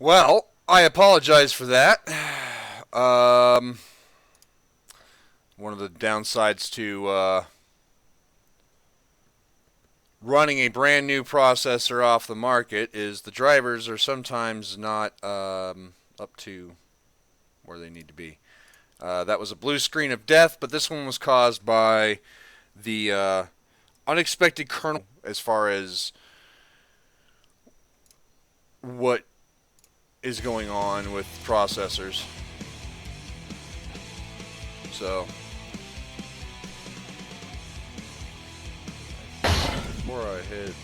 Well, I apologize for that. Um, One of the downsides to running a brand new processor off the market is the drivers are sometimes not up to where they need to be. That was a blue screen of death, but this one was caused by the unexpected kernel as far as what is going on with processors. So, before I hit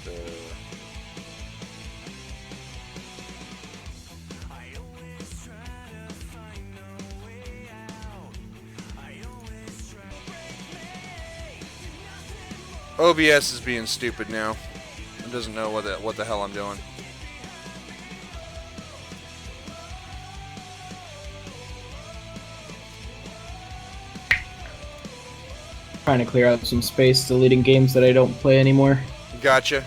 OBS is being stupid now. It doesn't know what the hell I'm doing. Trying to clear out some space, deleting games that I don't play anymore. Gotcha.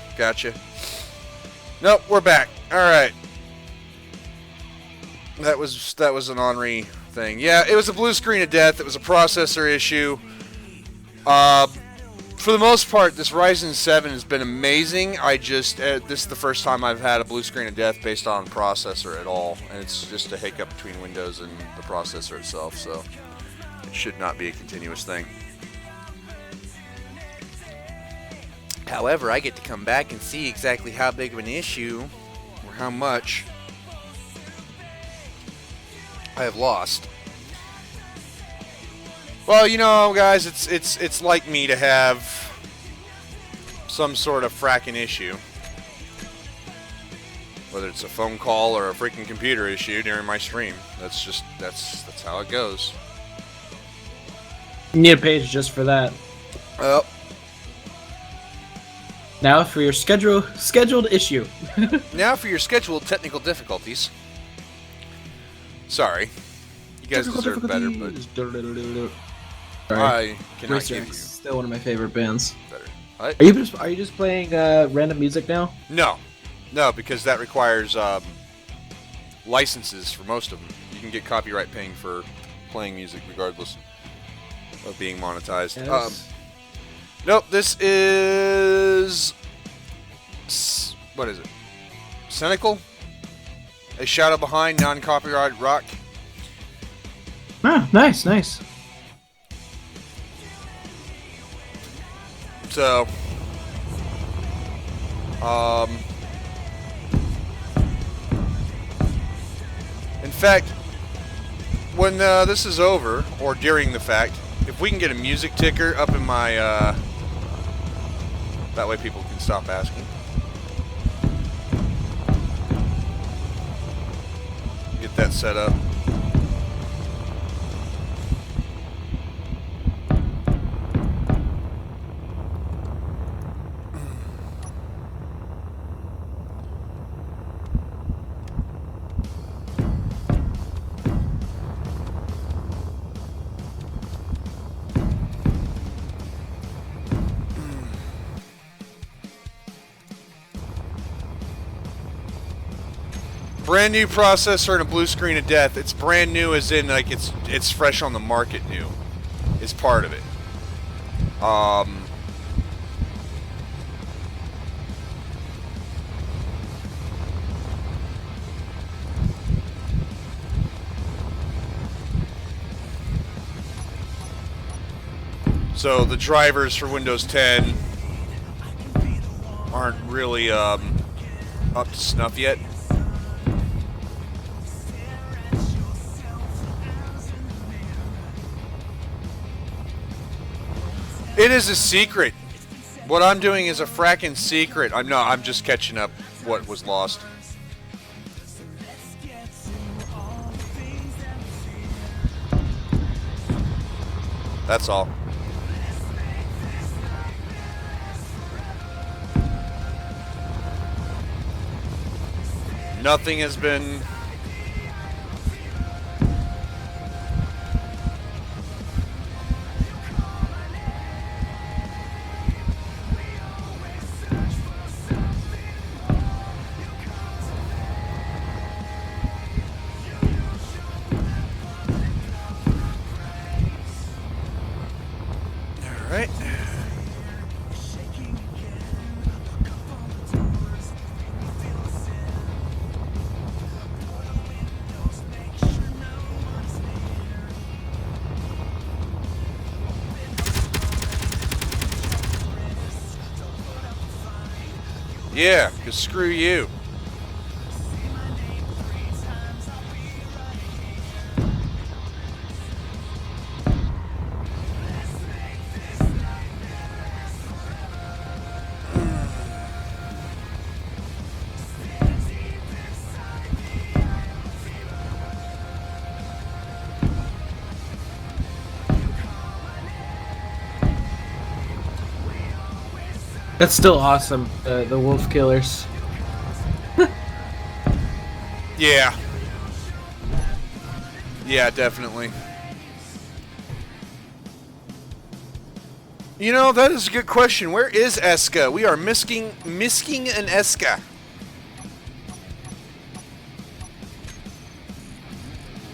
Nope, we're back. All right. That was an Henri thing. Yeah, it was a blue screen of death. It was a processor issue. For the most part, this Ryzen 7 has been amazing. This is the first time I've had a blue screen of death based on processor at all, and it's just a hiccup between Windows and the processor itself. So it should not be a continuous thing. However, I get to come back and see exactly how big of an issue or how much I have lost. Well, you know, guys, it's like me to have some sort of fracking issue, whether it's a phone call or a freaking computer issue during my stream. That's how it goes. You need a page just for that. Well. Now for your scheduled issue. Now for your scheduled technical difficulties. Sorry. You guys deserve better, but I cannot give you still one of my favorite bands. better. What? Are you just playing random music now? No, because that requires licenses for most of them. You can get copyright paying for playing music regardless of being monetized. Yes. Nope, this is... What is it? Cynical? A Shadow Behind, non-copyrighted rock. Ah, nice. So... In fact, when this is over, or during the fact, if we can get a music ticker up in my... that way people can stop asking. Get that set up. Brand new processor and a blue screen of death. It's brand new as in like it's fresh on the market new is part of it. So the drivers for Windows 10 aren't really up to snuff yet. It is a secret. What I'm doing is a fracking secret. I'm just catching up what was lost. That's all. Nothing has been... Yeah, because screw you. That's still awesome. The wolf killers. Yeah. Yeah, definitely. You know, that is a good question. Where is Eska? We are missing an Eska.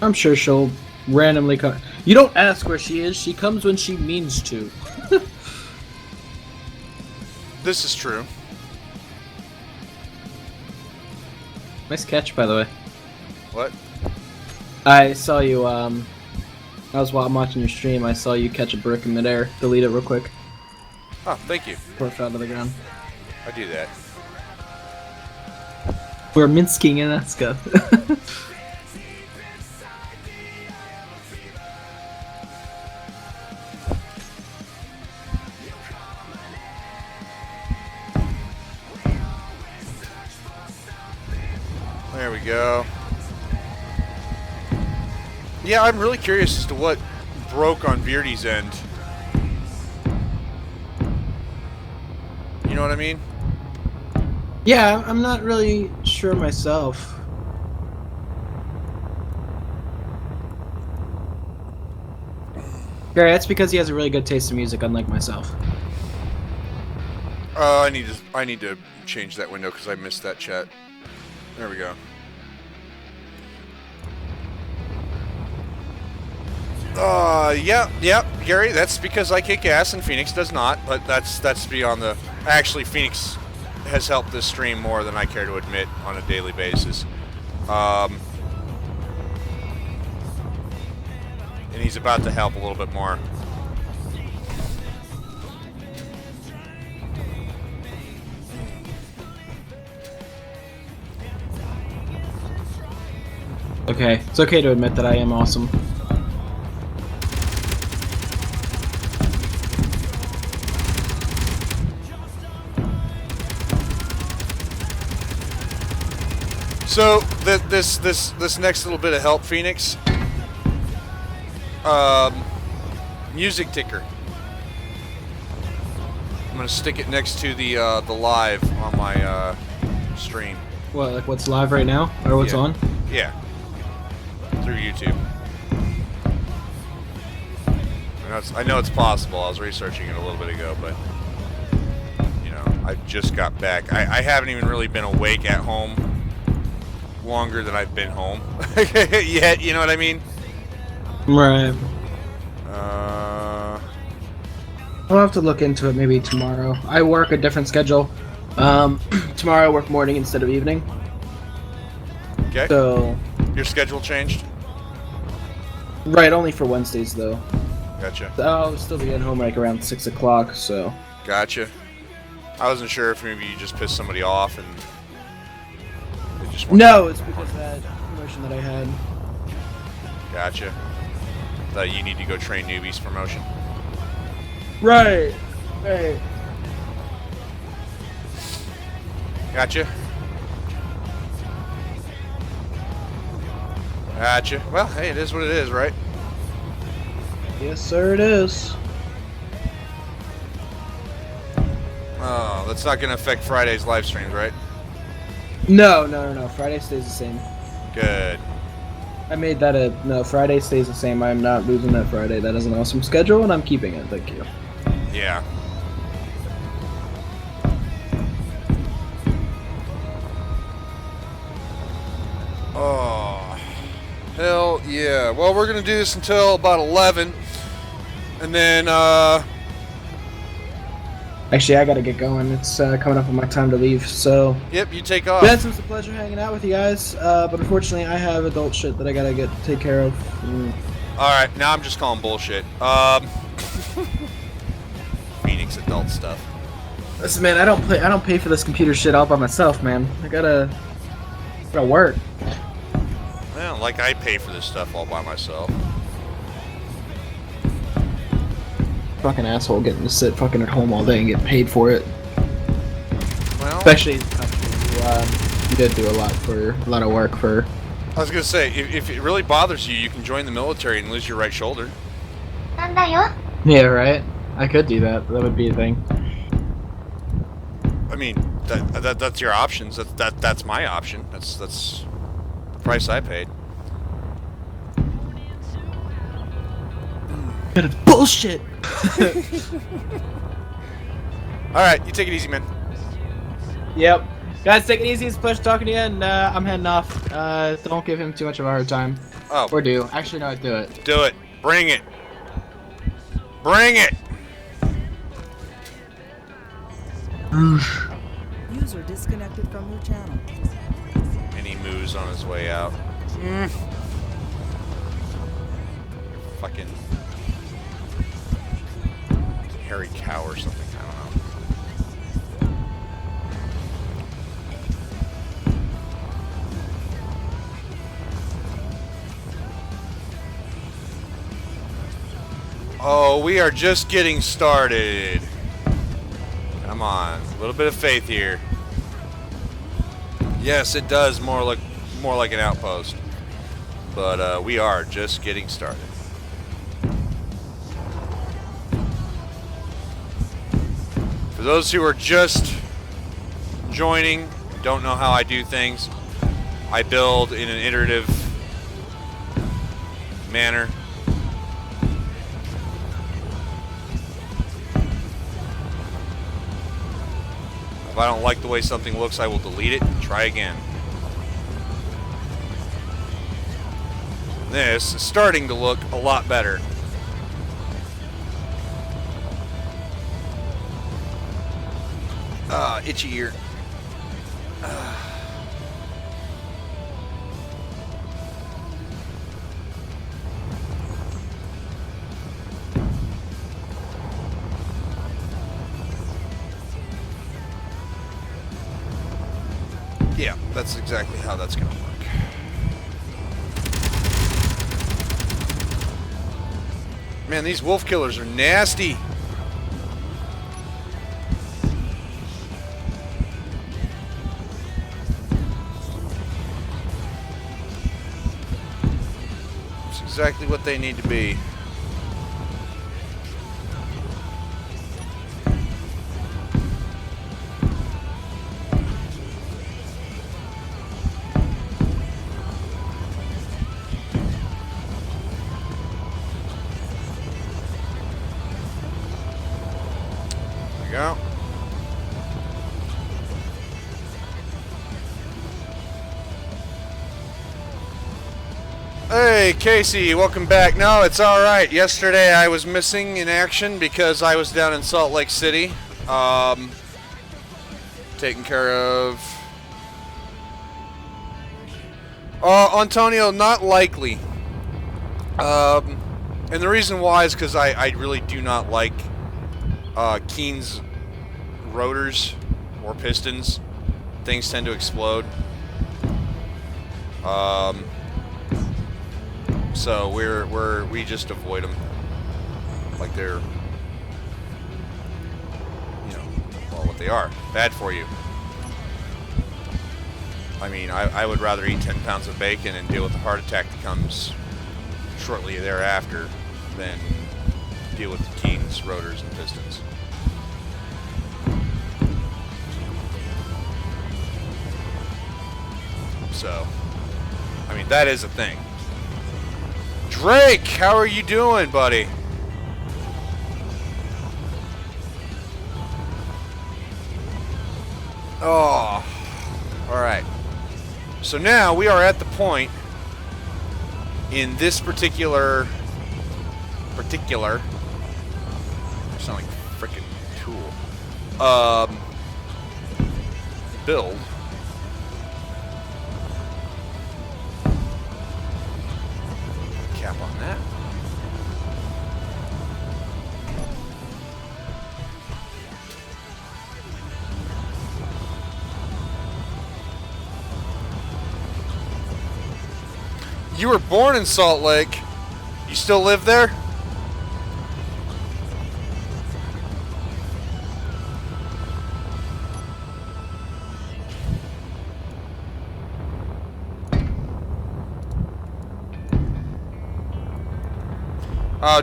I'm sure she'll randomly come. You don't ask where she is. She comes when she means to. This is true. Nice catch, by the way. What? I saw you. I'm watching your stream. I saw you catch a brick in midair. Delete it real quick. Oh, thank you. Before it fell to the ground. I do that. We're Minsking in Eska. There we go. Yeah, I'm really curious as to what broke on Beardy's end. You know what I mean? Yeah, I'm not really sure myself. Gary, that's because he has a really good taste in music, unlike myself. I need to change that window because I missed that chat. There we go. Yeah, Gary, that's because I kick ass and Phoenix does not, but that's beyond the... Actually, Phoenix has helped this stream more than I care to admit on a daily basis. And he's about to help a little bit more. Okay, it's okay to admit that I am awesome. So this next little bit of help, Phoenix. Music ticker. I'm gonna stick it next to the live on my stream. What, like what's live right now, or what's on? Yeah. Through YouTube. I know it's possible. I was researching it a little bit ago, but you know, I just got back. I haven't even really been awake at home longer than I've been home yet. You know what I mean? Right. I'll have to look into it maybe tomorrow. I work a different schedule. Tomorrow I work morning instead of evening. Okay. So. Your schedule changed? Right, only for Wednesdays though. Gotcha. So I'll still be at home like around 6 o'clock. So. Gotcha. I wasn't sure if maybe you just pissed somebody off and. No, it's because of that promotion that I had. Gotcha. That you need to go train newbies promotion. Right. Right. Gotcha. Gotcha. Well, hey, it is what it is, right? Yes, sir, it is. Oh, that's not going to affect Friday's live streams, right? No. Friday stays the same. Good. I made that no, Friday stays the same. I'm not losing that Friday. That is an awesome schedule, and I'm keeping it. Thank you. Yeah. Oh, hell yeah. Well, we're going to do this until about 11. And then, Actually, I gotta get going. It's coming up on my time to leave, so... Yep, you take off. Yeah, it's a pleasure hanging out with you guys, but unfortunately I have adult shit that I gotta take care of. Alright, now I'm just calling bullshit. Phoenix adult stuff. Listen, man, I don't pay for this computer shit all by myself, man. I gotta work. Well, like I pay for this stuff all by myself. Fucking asshole getting to sit fucking at home all day and get paid for it. Well, Especially you did do a lot of work for. I was gonna say, if it really bothers you, you can join the military and lose your right shoulder. Yeah, right. I could do that. That would be a thing. I mean, that's your options. That's my option. That's the price I paid. That is bullshit. All right, you take it easy, man. Yep. Guys, take it easy. It's a pleasure talking to you, and I'm heading off. Don't give him too much of a hard time. Oh. Or do. Actually, no, do it. Do it. Bring it. Bring it. User disconnected from your channel. And he moves on his way out. Fucking hairy cow or something. I don't know. Oh, we are just getting started. Come on, a little bit of faith here. Yes, it does more like an outpost, but we are just getting started. For those who are just joining, don't know how I do things, I build in an iterative manner. If I don't like the way something looks, I will delete it and try again. This is starting to look a lot better. Itchy ear. Yeah, that's exactly how that's gonna work. Man, these wolf killers are nasty. It's exactly what they need to be. Go. Hey Casey, welcome back. No, it's alright. Yesterday I was missing in action because I was down in Salt Lake City, taking care of Antonio, not likely. And the reason why is because I really do not like Keen's rotors or pistons. Things tend to explode. So we just avoid them like they're, you know, well, what they are, bad for you. I mean, I would rather eat 10 pounds of bacon and deal with the heart attack that comes shortly thereafter than deal with the Keen's rotors and pistons. So, I mean, that is a thing. Drake, how are you doing, buddy? Oh, all right. So now we are at the point in this particular I sound like a freaking tool. Build. Cap on that. You were born in Salt Lake. You still live there?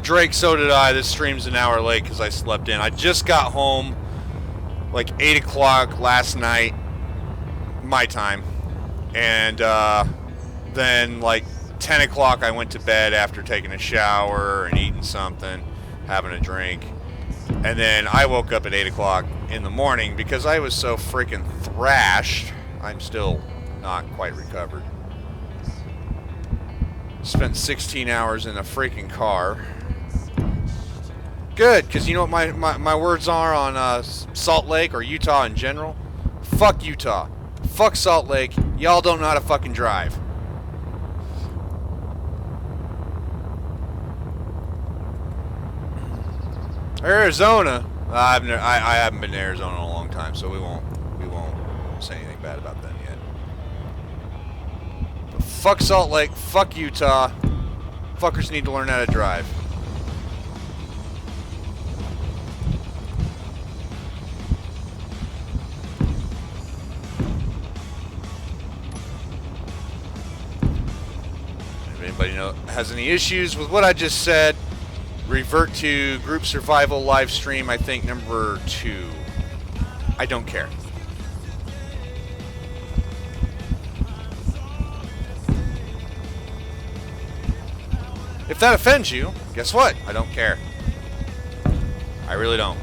Drake, so did I. This stream's an hour late because I slept in. I just got home like 8 o'clock last night, my time. And then like 10 o'clock I went to bed after taking a shower and eating something, having a drink. And then I woke up at 8 o'clock in the morning because I was so freaking thrashed. I'm still not quite recovered. Spent 16 hours in a freaking car. Good, because you know what my words are on Salt Lake or Utah in general? Fuck Utah. Fuck Salt Lake. Y'all don't know how to fucking drive. Arizona. I haven't been to Arizona in a long time, so we won't say anything bad about them yet. But fuck Salt Lake. Fuck Utah. Fuckers need to learn how to drive. If anybody has any issues with what I just said, revert to Group Survival live stream, I think number 2. I don't care. If that offends you, guess what? I don't care. I really don't.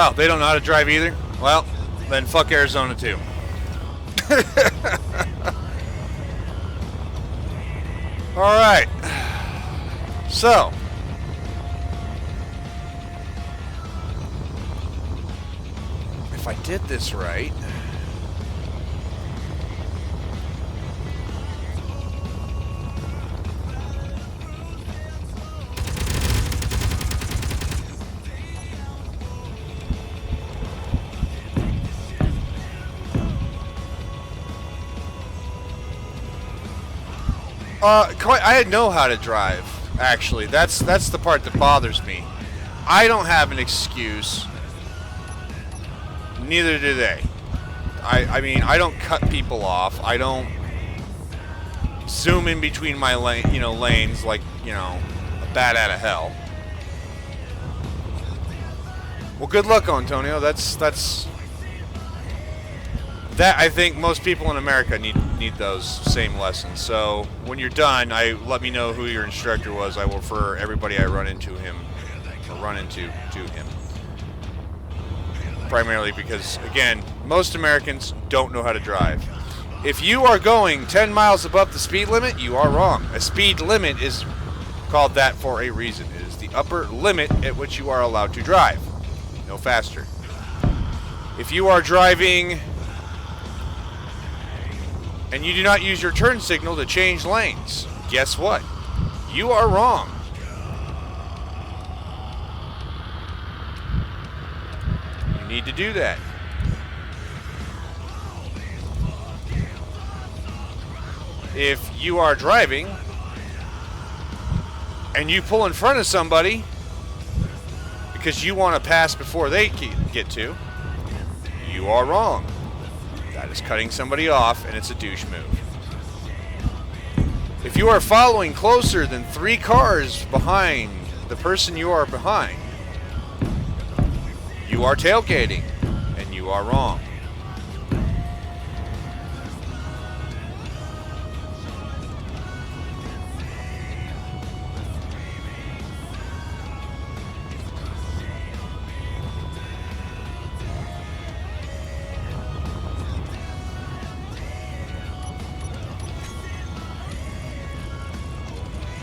Oh, they don't know how to drive either? Well, then fuck Arizona too. Alright. So. If I did this right. I know how to drive, actually. That's the part that bothers me. I don't have an excuse. Neither do they. I mean, I don't cut people off. I don't zoom in between my lanes like, a bat out of hell. Well, good luck, Antonio. That I think most people in America need those same lessons. So when you're done, let me know who your instructor was. I will refer everybody I run into to him. Primarily because, again, most Americans don't know how to drive. If you are going 10 miles above the speed limit, you are wrong. A speed limit is called that for a reason. It is the upper limit at which you are allowed to drive. No faster. If you are driving and you do not use your turn signal to change lanes, guess what? You are wrong. You need to do that. If you are driving and you pull in front of somebody because you want to pass before they get to, you are wrong. That is cutting somebody off, and it's a douche move. If you are following closer than 3 cars behind the person you are behind, you are tailgating, and you are wrong.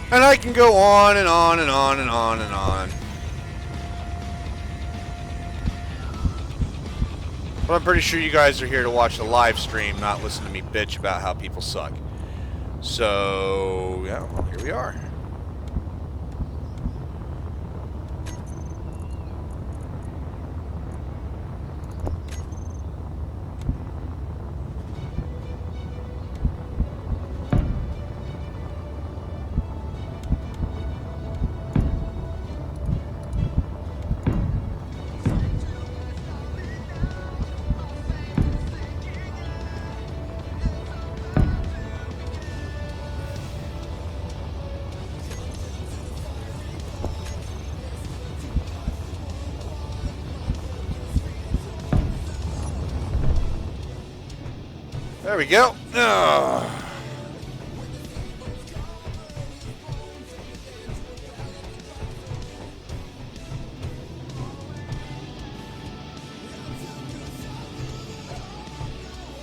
And I can go on and on and on and on and on. But I'm pretty sure you guys are here to watch the live stream, not listen to me bitch about how people suck. So, yeah, well, here we are. There we go. Oh.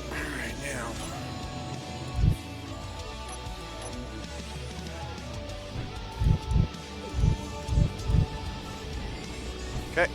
Alright, now. Okay.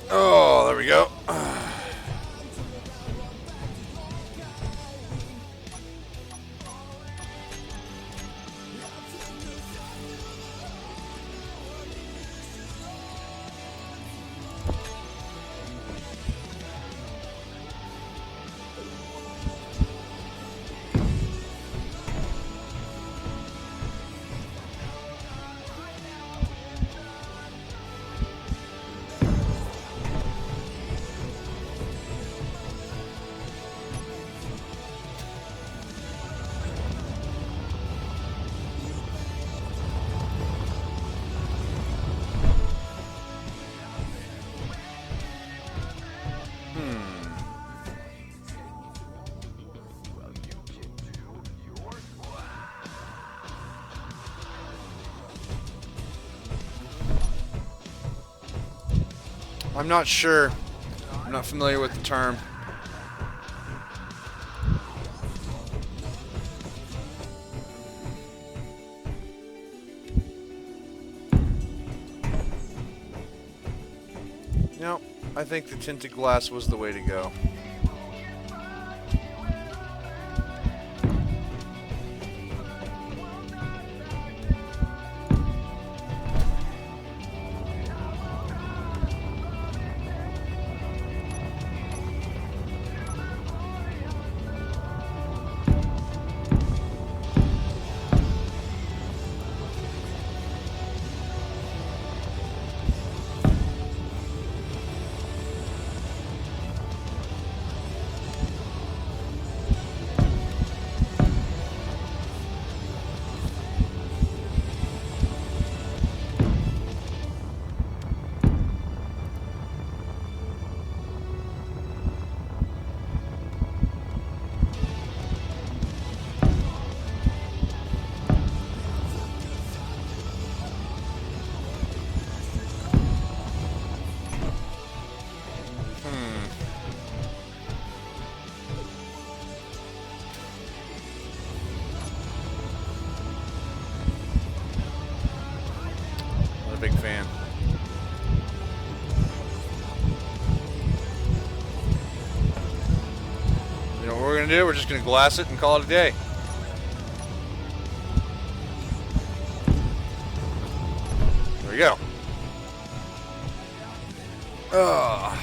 Oh, there we go. I'm not sure. I'm not familiar with the term. No, I think the tinted glass was the way to go. Not a big fan. You know what we're gonna do? We're just gonna glass it and call it a day. There we go. Ugh.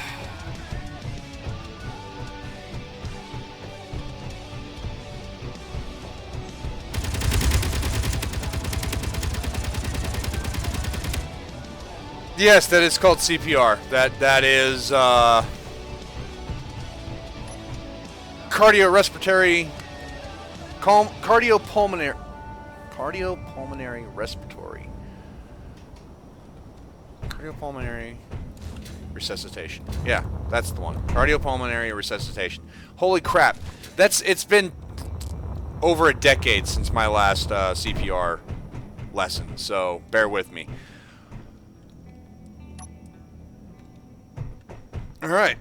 Yes, that is called CPR. That is cardiorespiratory, cardiopulmonary, Cardiopulmonary respiratory. Cardiopulmonary resuscitation. Yeah, that's the one. Cardiopulmonary resuscitation. Holy crap. It's been over a decade since my last CPR lesson, so bear with me. All right.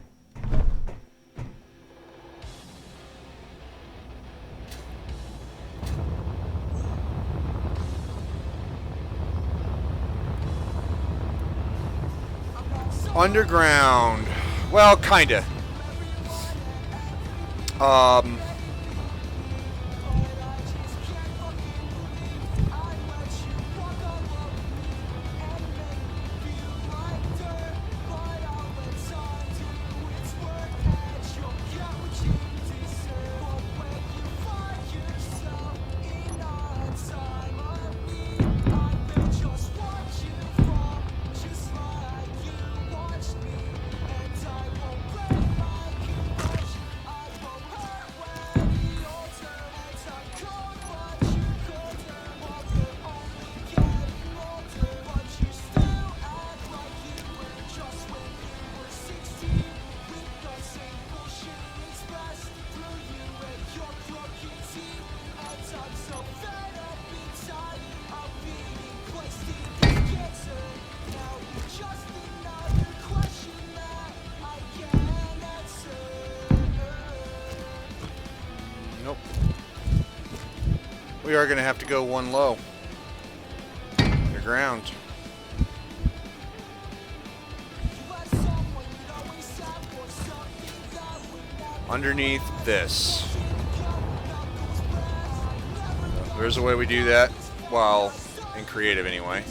Underground. Well, kinda. Um. Nope. We are going to have to go one low. Underground. Underneath this. There's a way we do that. Well, in creative anyway.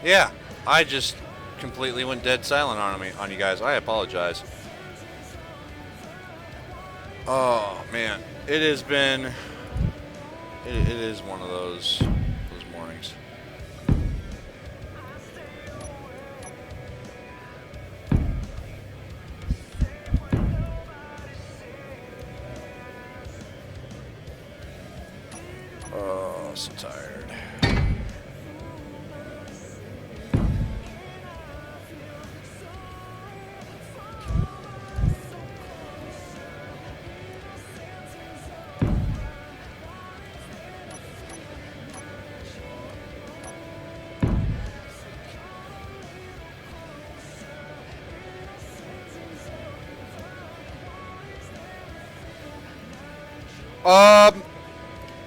Yeah, I just completely went dead silent on you guys. I apologize. Oh man, it has been. It is one of those mornings. Oh, so tired.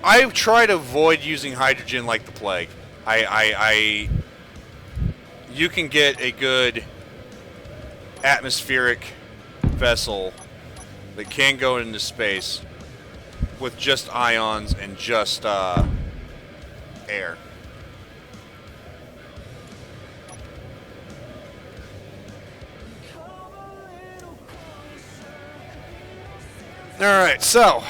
I try to avoid using hydrogen like the plague. You can get a good atmospheric vessel that can go into space with just ions and just air. Alright, so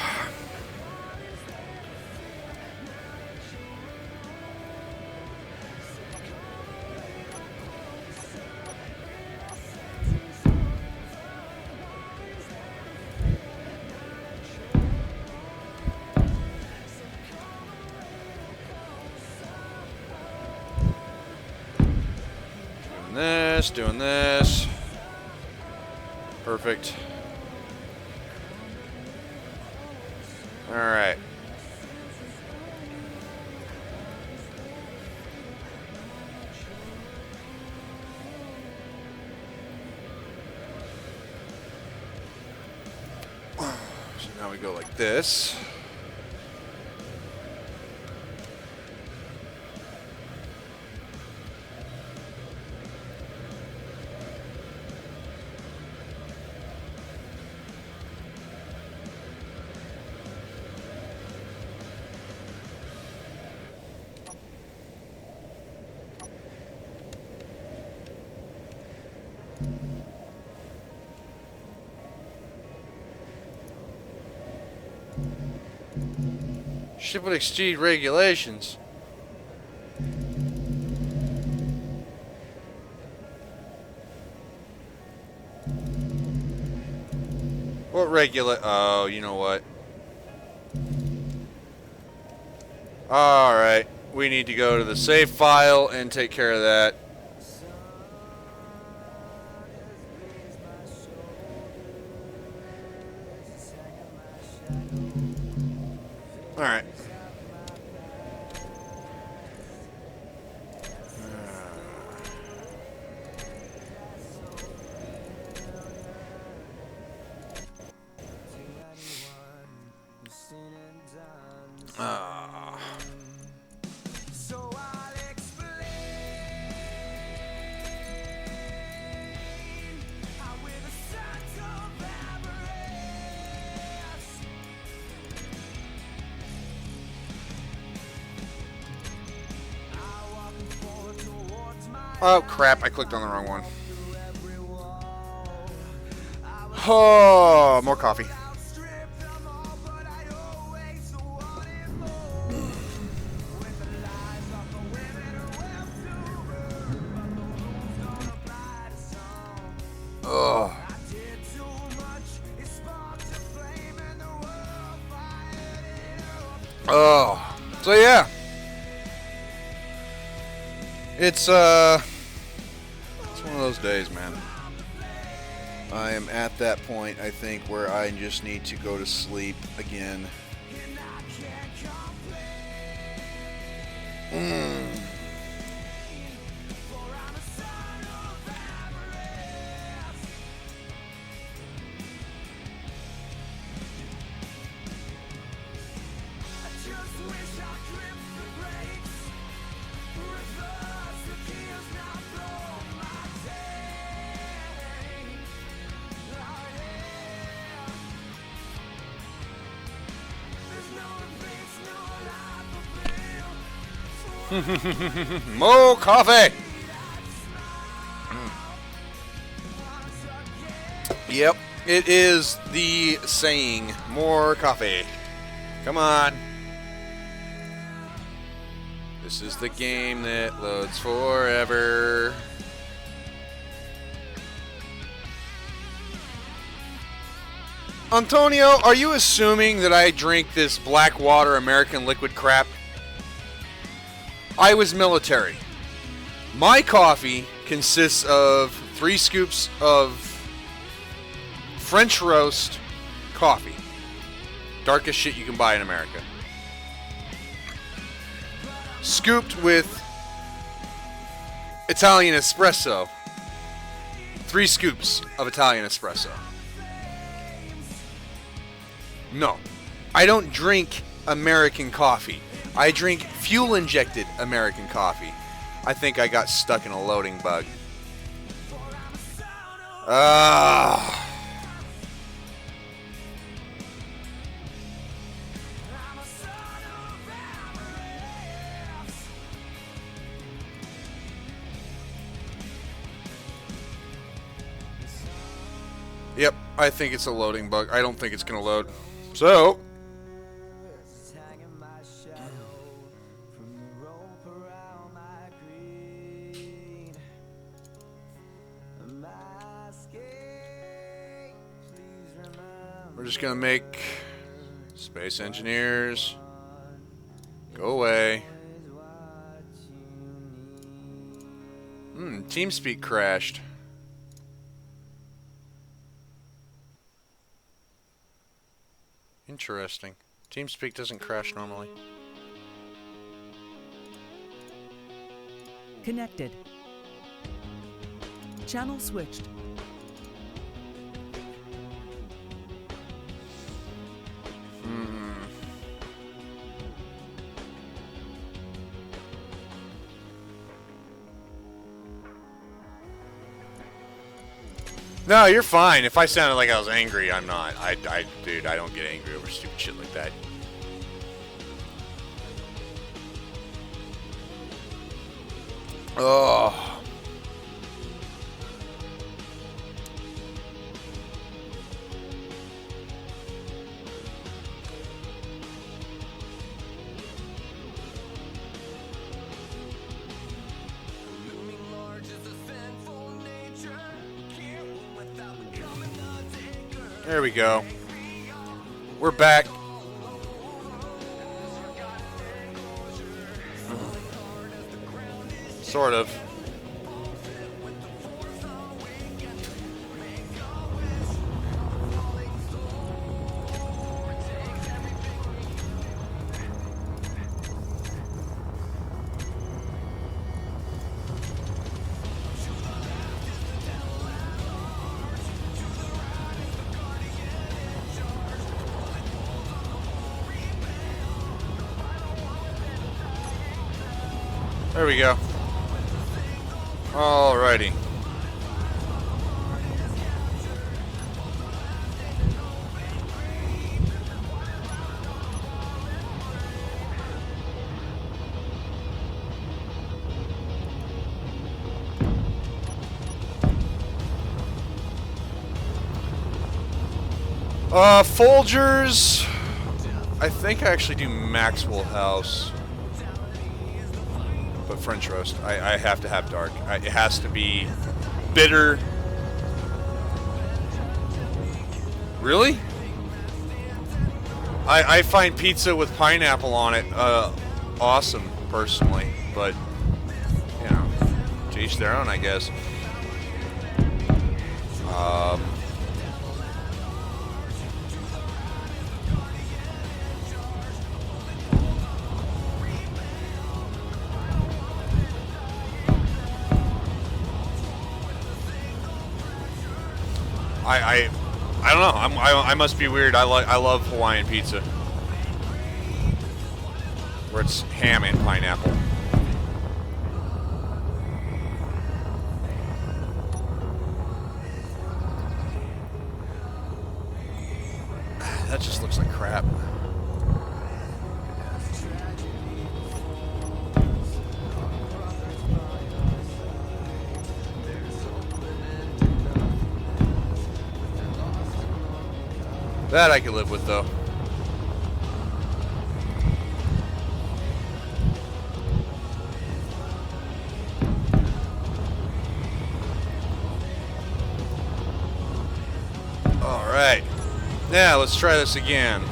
doing this. Perfect. All right. So now we go like this. Ship would exceed regulations. What regula? Oh, you know what? Alright. We need to go to the save file and take care of that. Alright. Oh crap, I clicked on the wrong one. Oh, more coffee. Oh. Oh. So yeah. It's one of those days, man. I am at that point, I think, where I just need to go to sleep again. More coffee. Yep, it is the saying. More coffee. Come on. This is the game that loads forever. Antonio, are you assuming that I drink this Blackwater American liquid crap? I was military. My coffee consists of 3 scoops of French roast coffee. Darkest shit you can buy in America. Scooped with Italian espresso. 3 scoops of Italian espresso. No, I don't drink American coffee. I drink fuel-injected American coffee. I think I got stuck in a loading bug. Ah. Yep, I think it's a loading bug. I don't think it's going to load. So, we're just going to make Space Engineers go away. TeamSpeak crashed. Interesting. TeamSpeak doesn't crash normally. Connected. Channel switched. No, you're fine. If I sounded like I was angry, I'm not. Dude, I don't get angry over stupid shit like that. Oh. There we go. We're back. Sort of. There we go. Alrighty. Folgers. I think I actually do Maxwell House. But French roast. I have to have dark. It has to be bitter. Really? I find pizza with pineapple on it awesome, personally. But, you know, to each their own, I guess. I don't know. I must be weird. I love Hawaiian pizza, where it's ham and pineapple. That just looks like crap. That I could live with, though. All right. Now, let's try this again.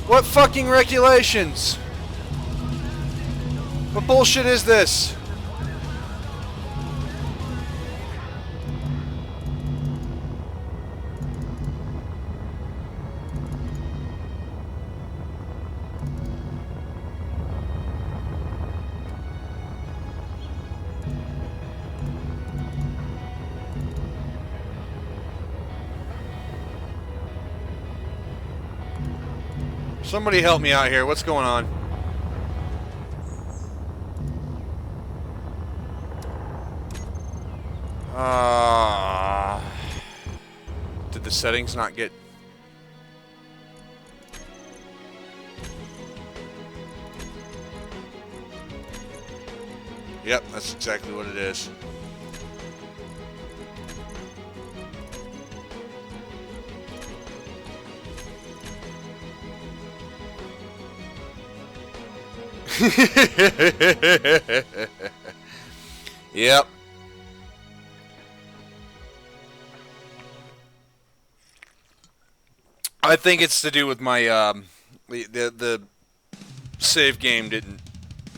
What fucking regulations? What bullshit is this? Somebody help me out here. What's going on? Did the settings not get... Yep, that's exactly what it is. Yep. I think it's to do with my the save game didn't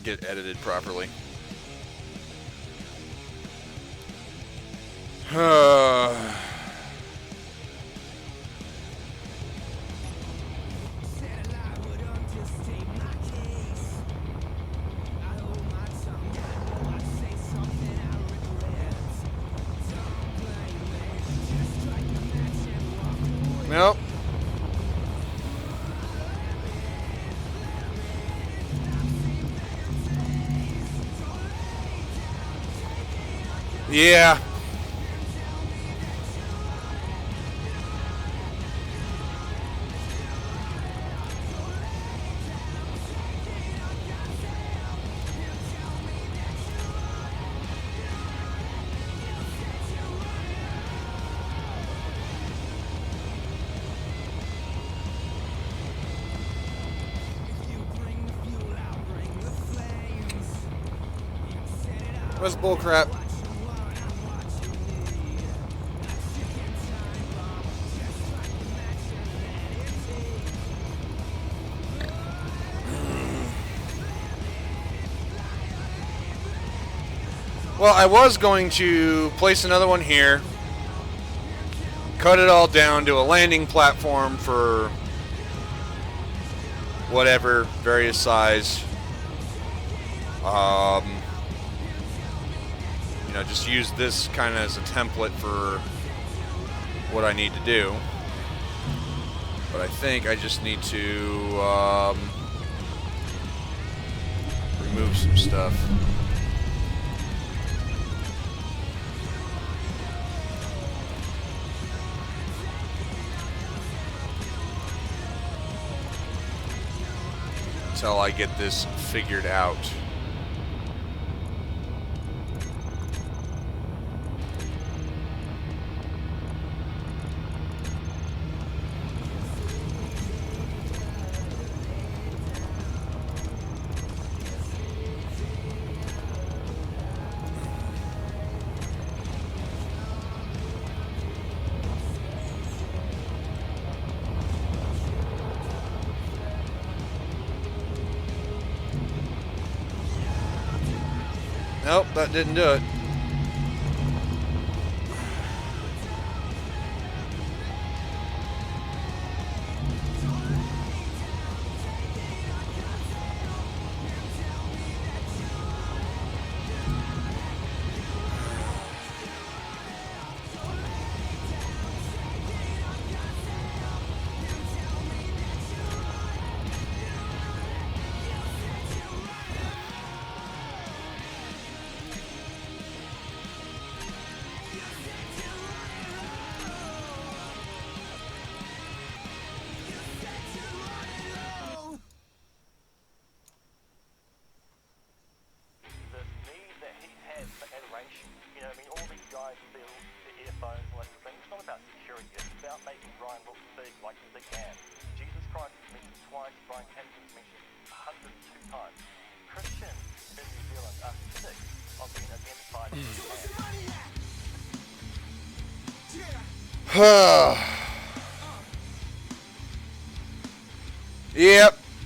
get edited properly. Nope. Yeah. That's bullcrap. Well, I was going to place another one here, cut it all down to a landing platform for whatever, various size. You know, just use this kind of as a template for what I need to do. But I think I just need to remove some stuff. Until I get this figured out. Nope, that didn't do it.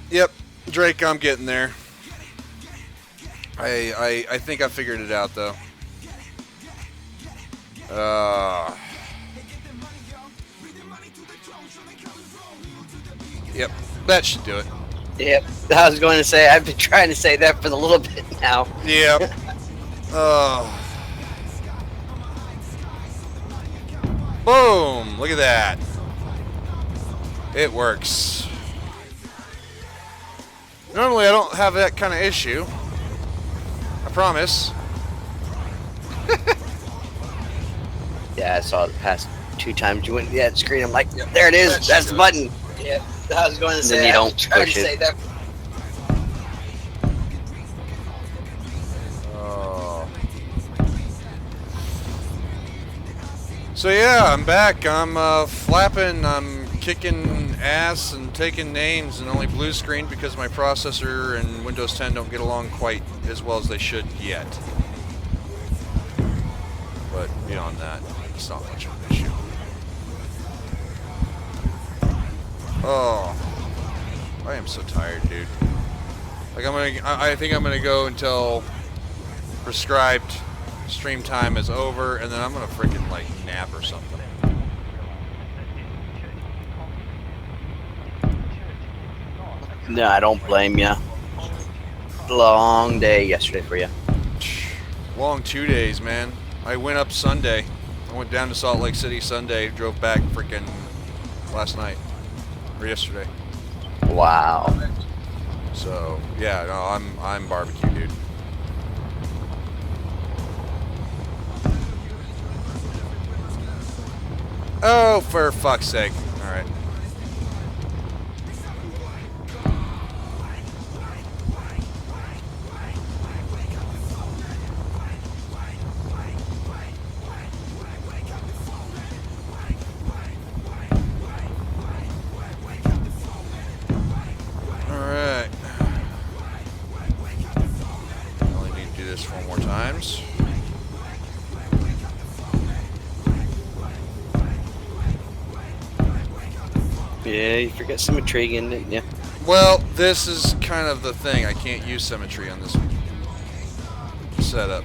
Yep, Drake, I'm getting there. I think I figured it out though. Yep, that should do it. Yep, I was going to say, I've been trying to say that for a little bit now. Yep. Boom! Look at that. It works. Normally I don't have that kind of issue. I promise. Yeah, I saw it the past 2 times you went to that screen. I'm like, there it is. That's the button. Yeah, I was going to say. Then you don't I was trying push to it. say that. Oh. So yeah, I'm back. I'm flapping. I'm kicking ass and taking names and only blue screen because my processor and Windows 10 don't get along quite as well as they should yet. But beyond that, it's not much of an issue. Oh, I am so tired, dude. Like I think I'm gonna go until prescribed stream time is over, and then I'm gonna freaking like nap or something. No, I don't blame you. Long day yesterday for you. Long 2 days, man. I went up Sunday. I went down to Salt Lake City Sunday, drove back freaking last night or yesterday. Wow. So yeah, no, I'm barbecue, dude. Oh, for fuck's sake! All right. Alright. Only need to do this 4 more times. Yeah, you forgot symmetry again, didn't you? Well, this is kind of the thing. I can't use symmetry on this setup.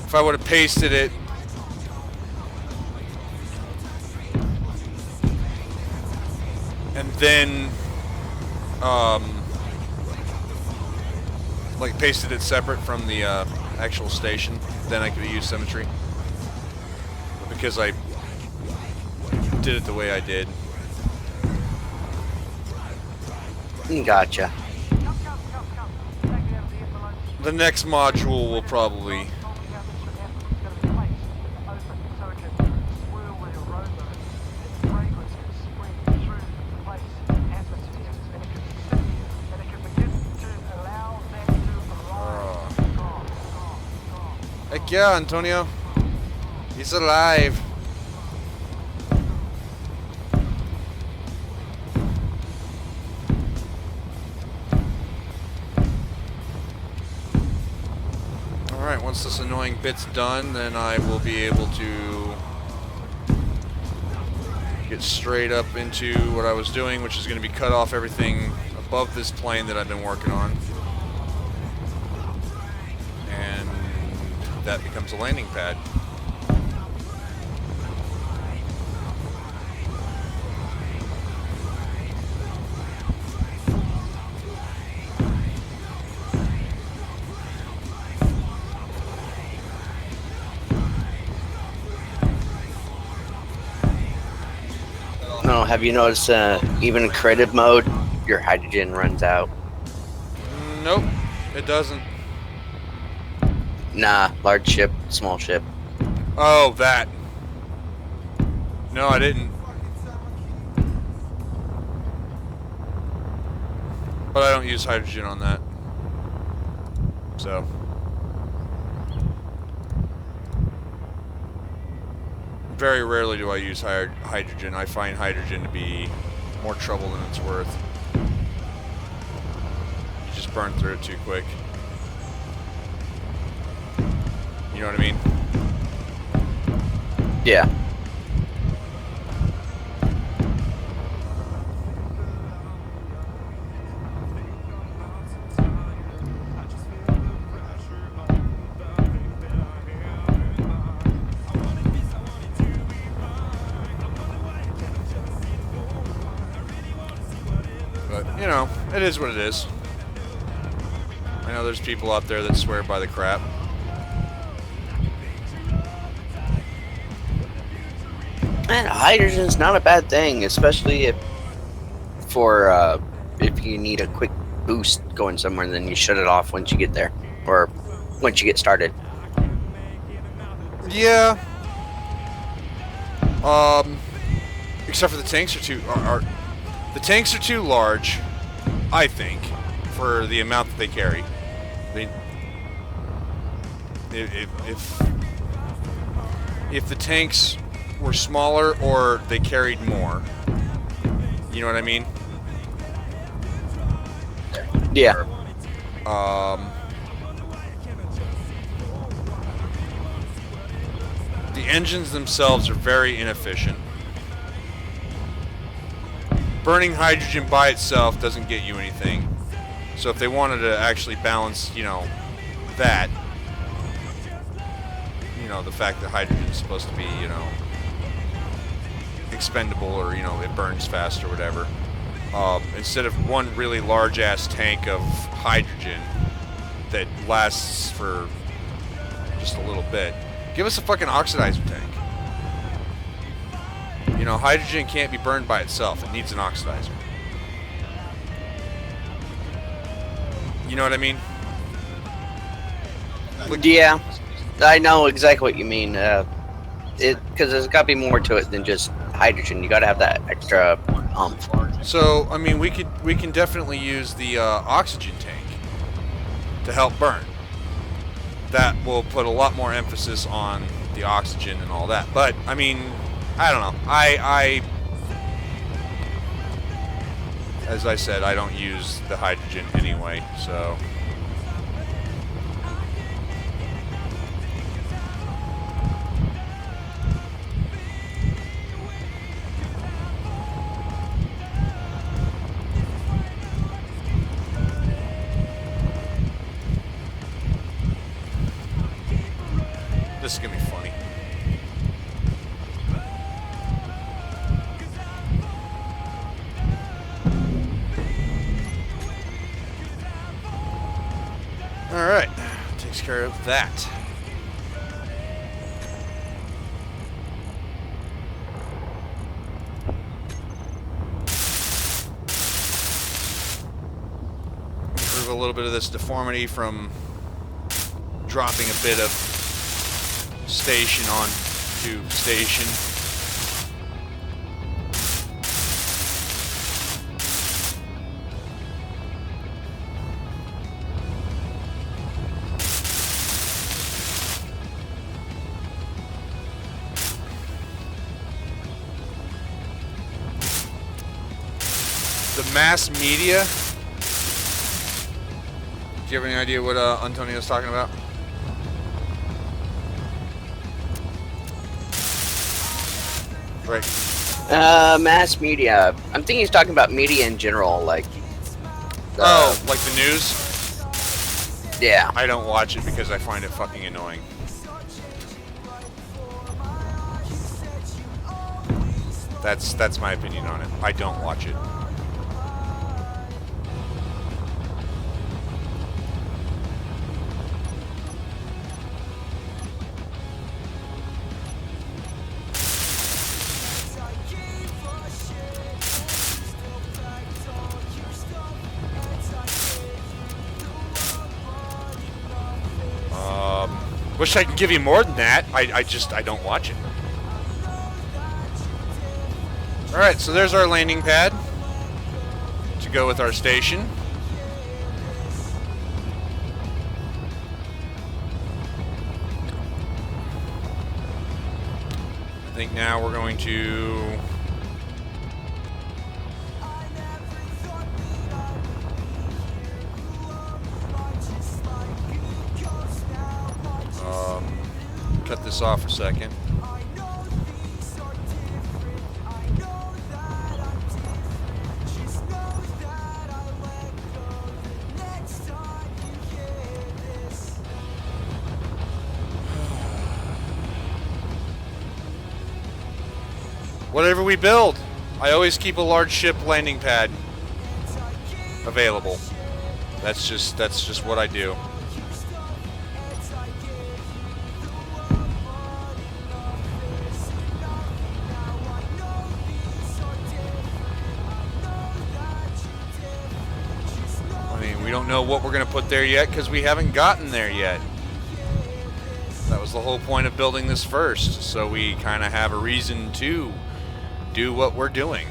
If I would have pasted it and then like pasted it separate from the actual station, then I could have used symmetry. But because I did it the way I did. Gotcha. The next module will probably heck yeah, Antonio. He's alive. Alright, once this annoying bit's done, then I will be able to get straight up into what I was doing, which is going to be cut off everything above this plane that I've been working on. And that becomes a landing pad. No, have you noticed even in creative mode, your hydrogen runs out? Nope, it doesn't. Nah, large ship, small ship. Oh, that. No, I didn't. But I don't use hydrogen on that. So. Very rarely do I use hydrogen. I find hydrogen to be more trouble than it's worth. You just burn through it too quick. You know what I mean? Yeah. But, you know, it is what it is. I know there's people out there that swear by the crap. And hydrogen's not a bad thing, especially if for if you need a quick boost going somewhere, then you shut it off once you get there, or once you get started. Yeah. Except for the tanks the tanks are too large, I think, for the amount that they carry. They, if the tanks were smaller or they carried more, you know what I mean? Yeah. The engines themselves are very inefficient. Burning hydrogen by itself doesn't get you anything. So if they wanted to actually balance, that, the fact that hydrogen is supposed to be, expendable, or, it burns fast or whatever, instead of one really large ass tank of hydrogen that lasts for just a little bit, give us a fucking oxidizer tank. Hydrogen can't be burned by itself. It needs an oxidizer. You know what I mean? Yeah, I know exactly what you mean. Because there's got to be more to it than just hydrogen. You got to have that extra umph. So, I mean, we can definitely use the oxygen tank to help burn. That will put a lot more emphasis on the oxygen and all that. But I mean, I don't know. As I said, I don't use the hydrogen anyway, so. This is gonna be funny. Alright, takes care of that. Improve a little bit of this deformity from dropping a bit of station on to station. The mass media. Do you have any idea what Antonio's talking about? Right. Mass media. I'm thinking he's talking about media in general, like. Like the news? Yeah. I don't watch it because I find it fucking annoying. That's my opinion on it. I don't watch it. Wish I could give you more than that. I don't watch it. Alright, so there's our landing pad to go with our station. I think now we're going to cut this off for a second. Whatever we build, I always keep a large ship landing pad available. That's just what I do. We don't know what we're going to put there yet because we haven't gotten there yet. That was the whole point of building this first, so we kind of have a reason to do what we're doing.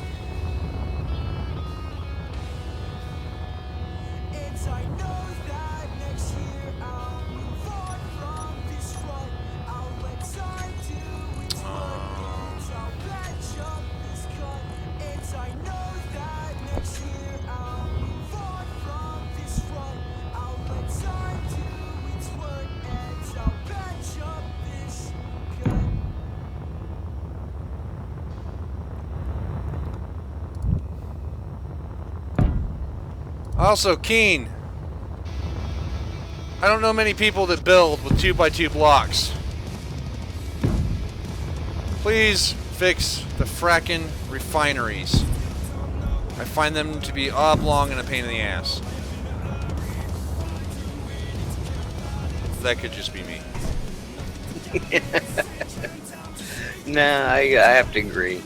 Also, Keen, I don't know many people that build with 2x2 blocks. Please fix the frackin' refineries. I find them to be oblong and a pain in the ass. That could just be me. Nah, I have to agree.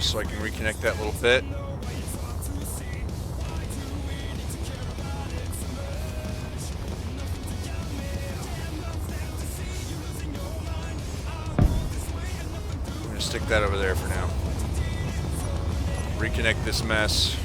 So I can reconnect that little bit. I'm going to stick that over there for now. Reconnect this mess.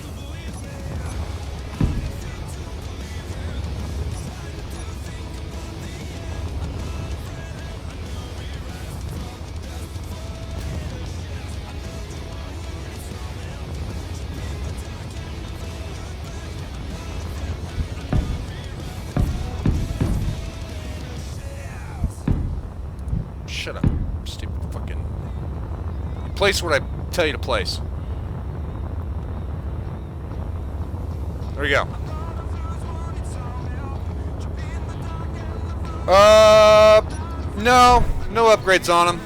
Shut up, stupid fucking... Place what I tell you to place. There we go. No upgrades on them.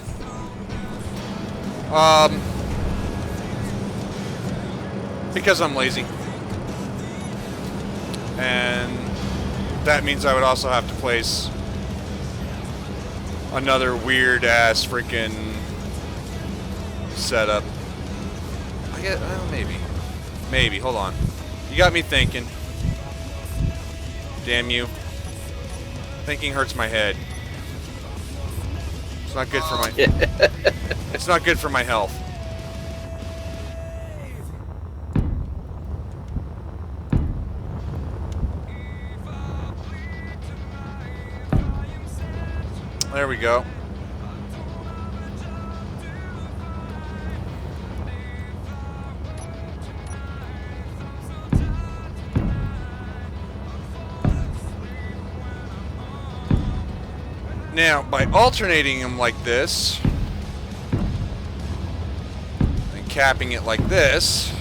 Because I'm lazy. And that means I would also have to place another weird ass freaking setup. I get, maybe. Hold on. You got me thinking. Damn you. Thinking hurts my head. It's not good for my. It's not good for my health. There we go. Now, by alternating them like this, and capping it like this,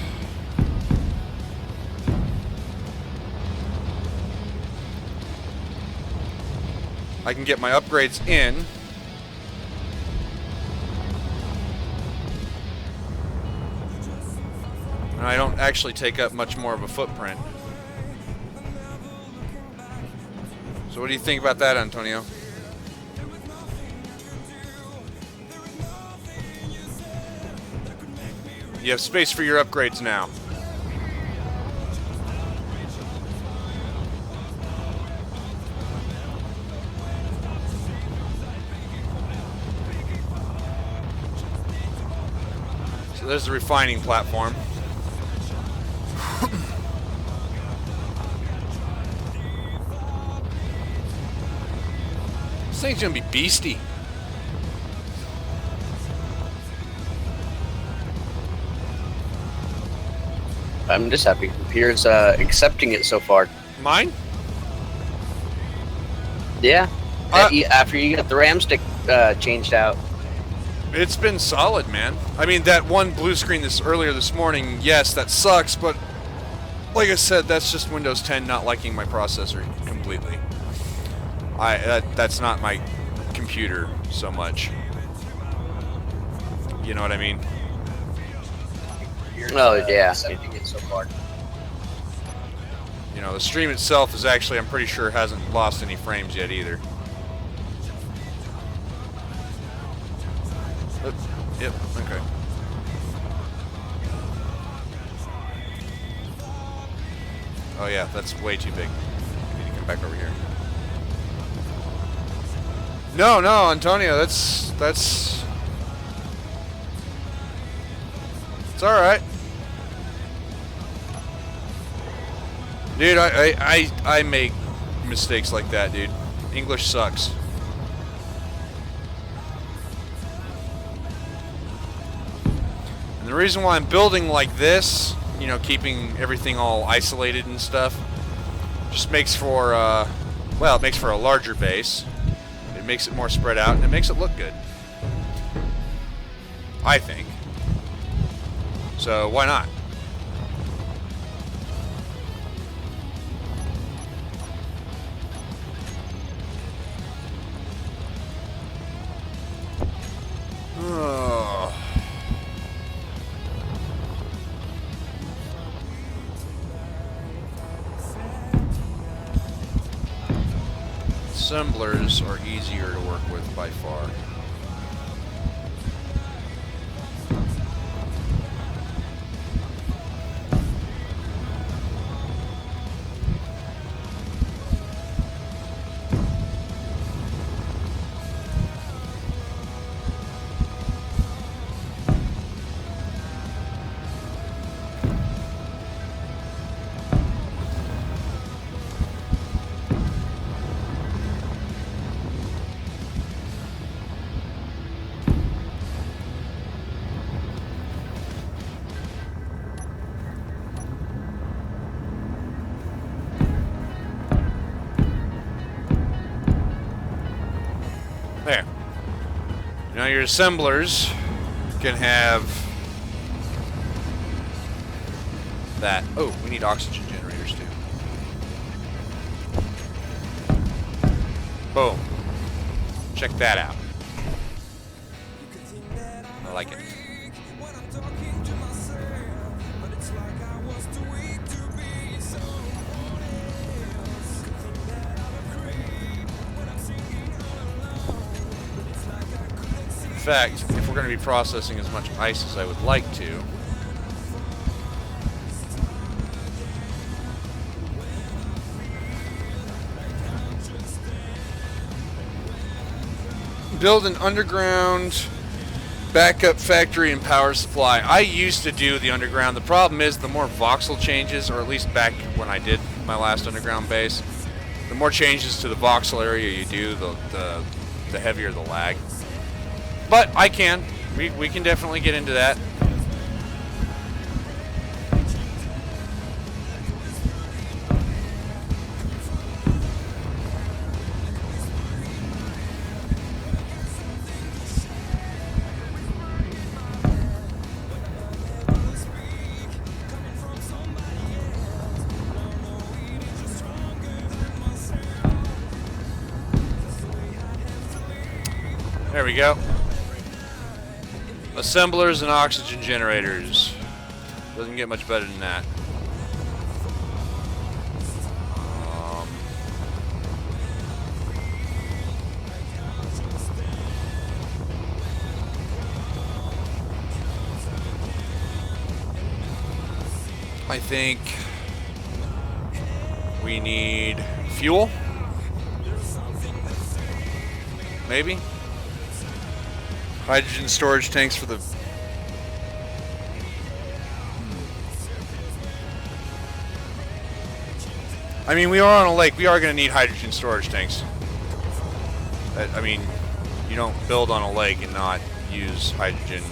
I can get my upgrades in. And I don't actually take up much more of a footprint. So what do you think about that, Antonio? You have space for your upgrades now. So there's the refining platform. This thing's gonna be beastie. I'm just happy computer's accepting it so far. Mine? Yeah. After you get the RAM stick changed out. It's been solid, man. I mean, that one blue screen earlier this morning, yes, that sucks, but like I said, that's just Windows 10 not liking my processor completely. That's not my computer so much. You know what I mean? Oh yeah. You know, the stream itself is actually, I'm pretty sure, hasn't lost any frames yet either. Yep, okay. Oh yeah, that's way too big. I need to come back over here. No, Antonio, that's it's all right. Dude, I make mistakes like that, dude. English sucks. And the reason why I'm building like this, you know, keeping everything all isolated and stuff, just makes for, well, it makes for a larger base. It makes it more spread out, and it makes it look good. I think. So, why not? Oh. Assemblers are easier to work with by far. There. Now your assemblers can have that. Oh, we need oxygen generators too. Boom. Check that out. I like it. In fact, if we're going to be processing as much ice as I would like to, build an underground backup factory and power supply. I used to do the underground. The problem is the more voxel changes, or at least back when I did my last underground base, the more changes to the voxel area you do, the heavier the lag. But I can. We can definitely get into that. There we go. Assemblers and oxygen generators. Doesn't get much better than that. I think we need fuel. Maybe. Hydrogen storage tanks for the... I mean, we are on a lake. We are going to need hydrogen storage tanks. I mean, you don't build on a lake and not use hydrogen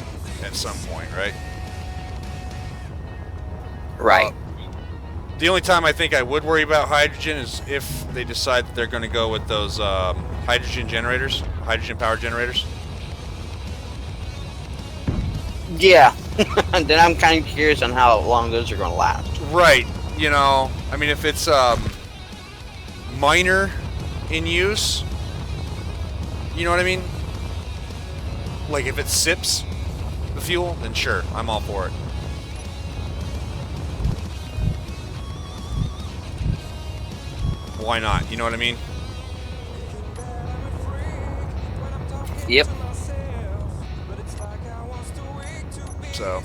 at some point, right? Right. The only time I think I would worry about hydrogen is if they decide that they're going to go with those hydrogen generators, hydrogen power generators. Yeah. And then I'm kind of curious on how long those are going to last. Right. You know, I mean, if it's minor in use, you know what I mean? Like if it sips the fuel, then sure, I'm all for it. Why not? You know what I mean? Yep. So.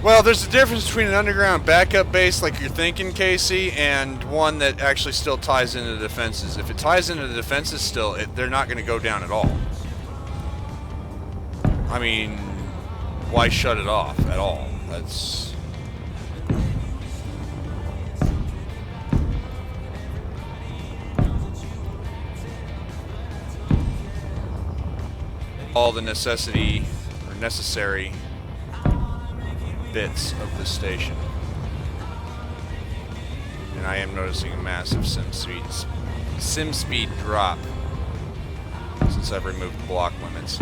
Well, there's a difference between an underground backup base like you're thinking, Casey, and one that actually still ties into the defenses. If it ties into the defenses still, they're not going to go down at all. I mean, why shut it off at all? That's... all the necessary bits of the station. And I am noticing a massive sim speed drop since I've removed the block limits.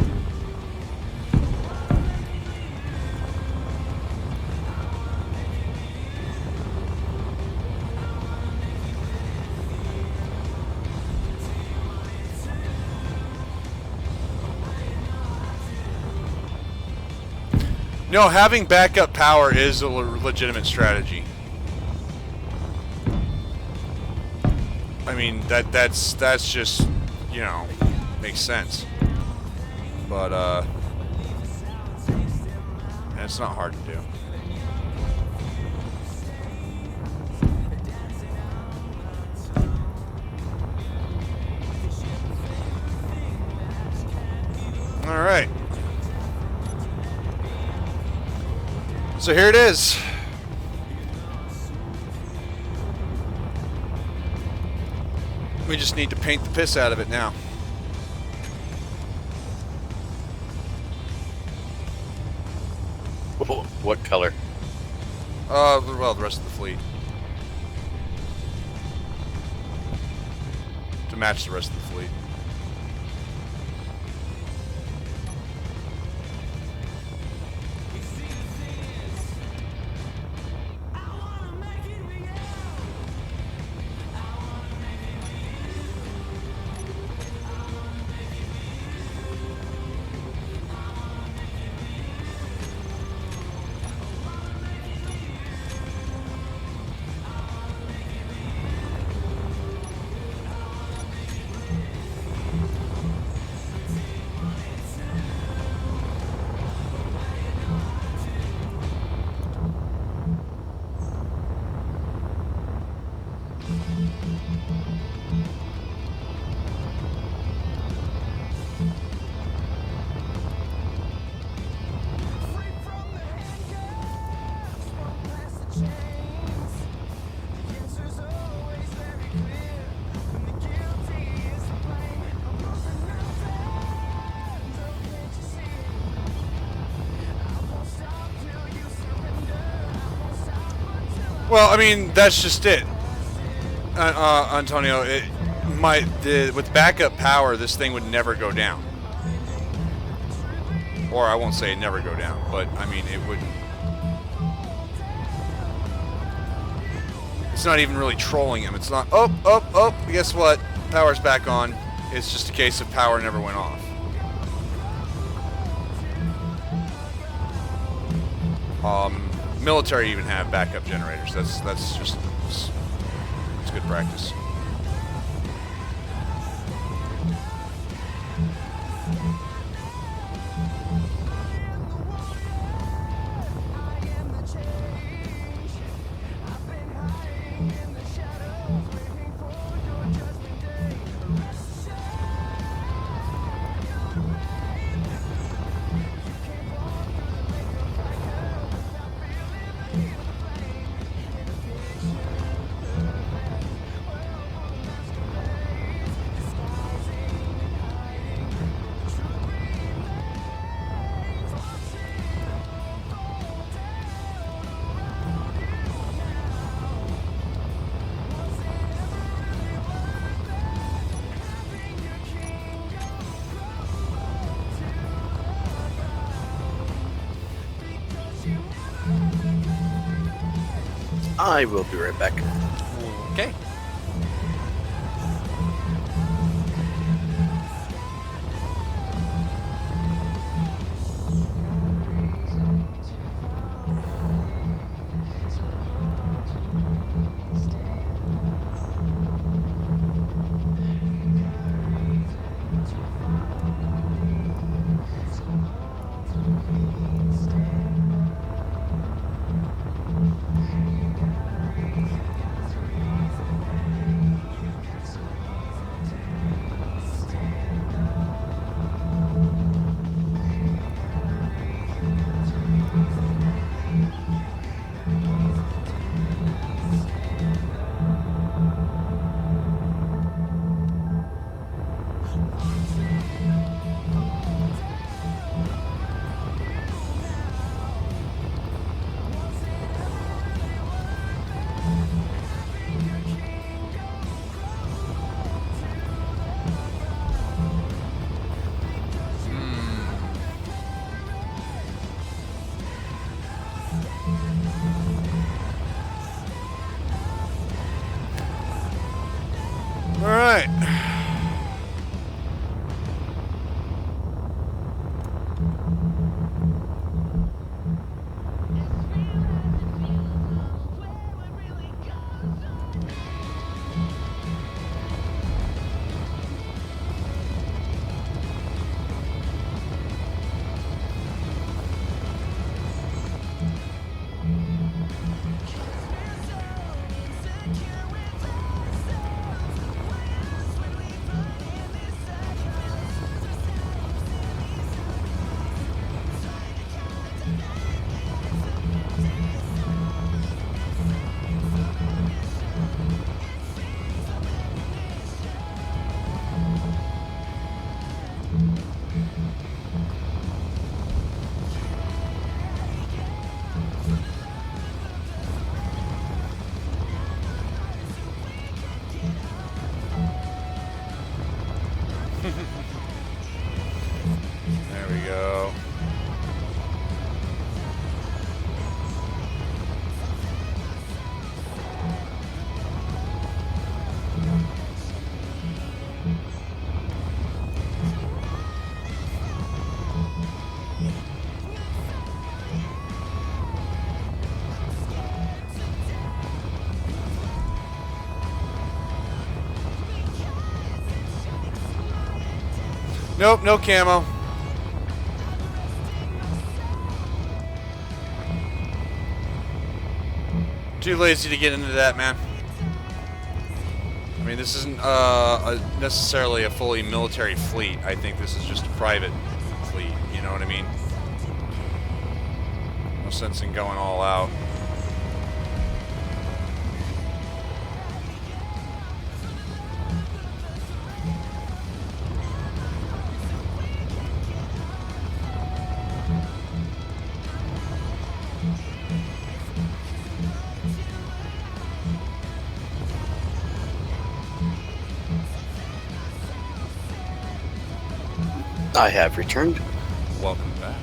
No, having backup power is a legitimate strategy. I mean, that's just, you know, makes sense. But it's not hard to do. All right. So here it is. We just need to paint the piss out of it now. What color? Well, the rest of the fleet. To match the rest of the fleet. Well, I mean, that's just it, Antonio. With backup power, this thing would never go down. Or I won't say never go down, but I mean, it wouldn't. It's not even really trolling him. It's not, oh, guess what? Power's back on. It's just a case of power never went off. Military even have backup generators. That's just it's good practice. I will be right back. Okay. All right. There we go. Nope, no camo. Too lazy to get into that, man. I mean, this isn't necessarily a fully military fleet. I think this is just a private fleet, you know what I mean? No sense in going all out. I have returned. Welcome back.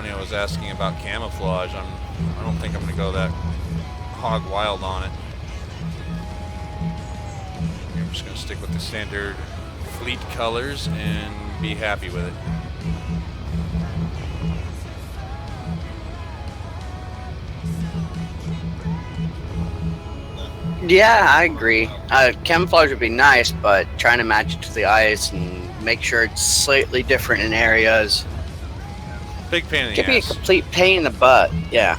Antonio was asking about camouflage. I don't think I'm gonna go that hog wild on it. I'm just gonna stick with the standard fleet colors and be happy with it. Yeah, I agree. Camouflage would be nice, but trying to match it to the ice and make sure it's slightly different in areas Big pain in the could be a ass. complete pain in the butt. Yeah.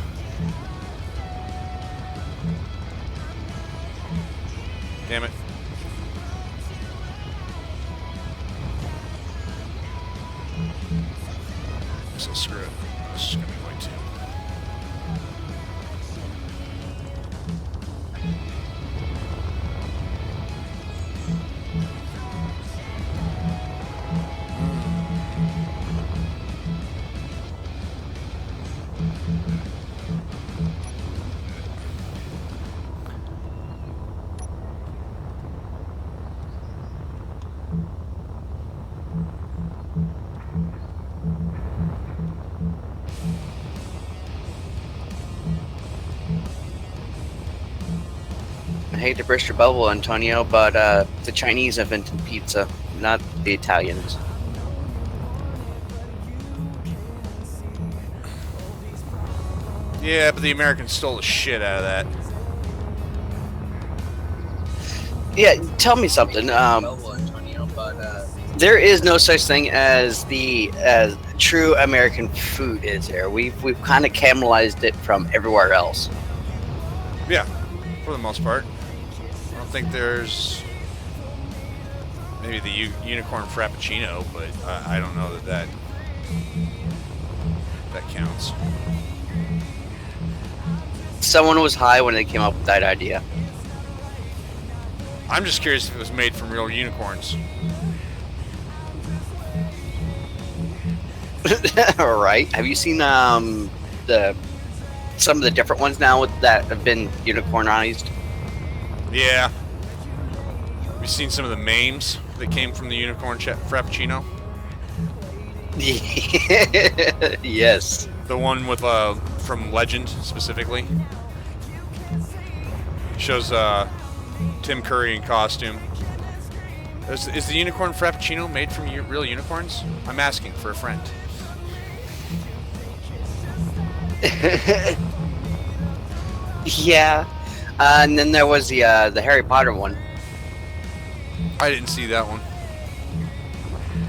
Damn it. So screw it. This is gonna be way too. I hate to burst your bubble, Antonio, but the Chinese invented pizza, not the Italians. Yeah, but the Americans stole the shit out of that. Yeah, tell me something. There is no such thing as as true American food, is there? We've kind of cannibalized it from everywhere else. Yeah, for the most part. I don't think there's maybe the unicorn frappuccino, but I don't know that counts. Someone was high when they came up with that idea. I'm just curious if it was made from real unicorns. All right. Have you seen some of the different ones now that have been unicornized? Yeah. Have you seen some of the memes that came from the unicorn frappuccino? Yes. The one with from Legend specifically shows Tim Curry in costume. Is the unicorn frappuccino made from real unicorns? I'm asking for a friend. Yeah. And then there was the Harry Potter one. I didn't see that one.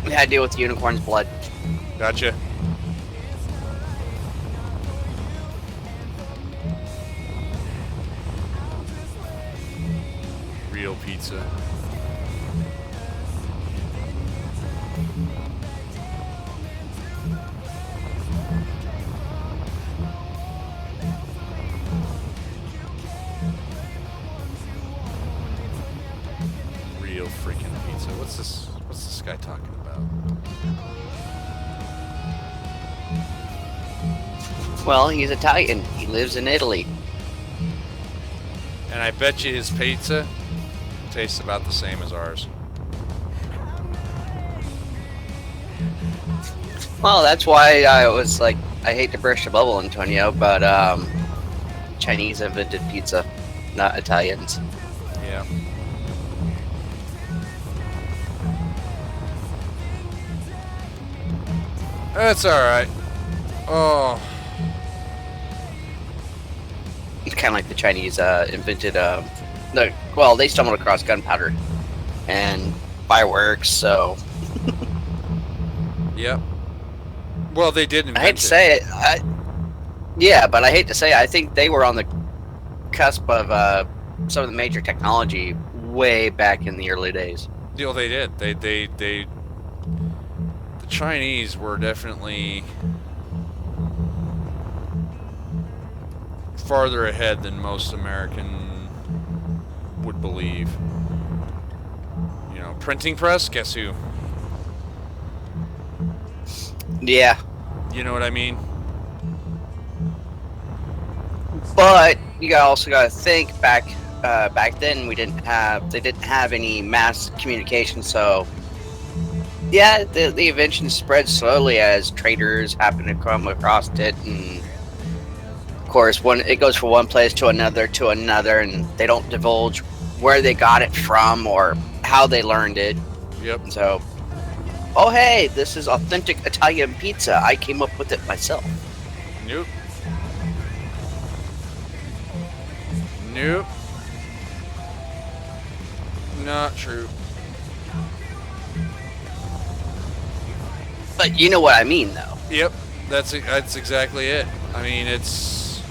It had to deal with the unicorn's blood. Gotcha. Real pizza. Real freaking pizza. What's this guy talking about? Well, he's Italian. He lives in Italy. And I bet you his pizza tastes about the same as ours. Well, that's why I was like, I hate to burst your bubble, Antonio, but Chinese invented pizza, not Italians. Yeah. That's alright. Oh. It's kind of like the Chinese invented, well, they stumbled across gunpowder and fireworks, so Yep. Well, they did invent I hate to say it. Yeah, but I hate to say it, I think they were on the cusp of some of the major technology way back in the early days. Well, they did. The Chinese were definitely farther ahead than most American would believe. You know, printing press, guess who? Yeah, You know what I mean? but you also got to think back then they didn't have any mass communication, so Yeah, the invention spread slowly as traders happen to come across it, and of course, it goes from one place to another, and they don't divulge where they got it from or how they learned it. Yep. So, oh hey, this is authentic Italian pizza. I came up with it myself. Nope. Nope. Not true. But you know what I mean, though. Yep. That's exactly it. I mean, it's.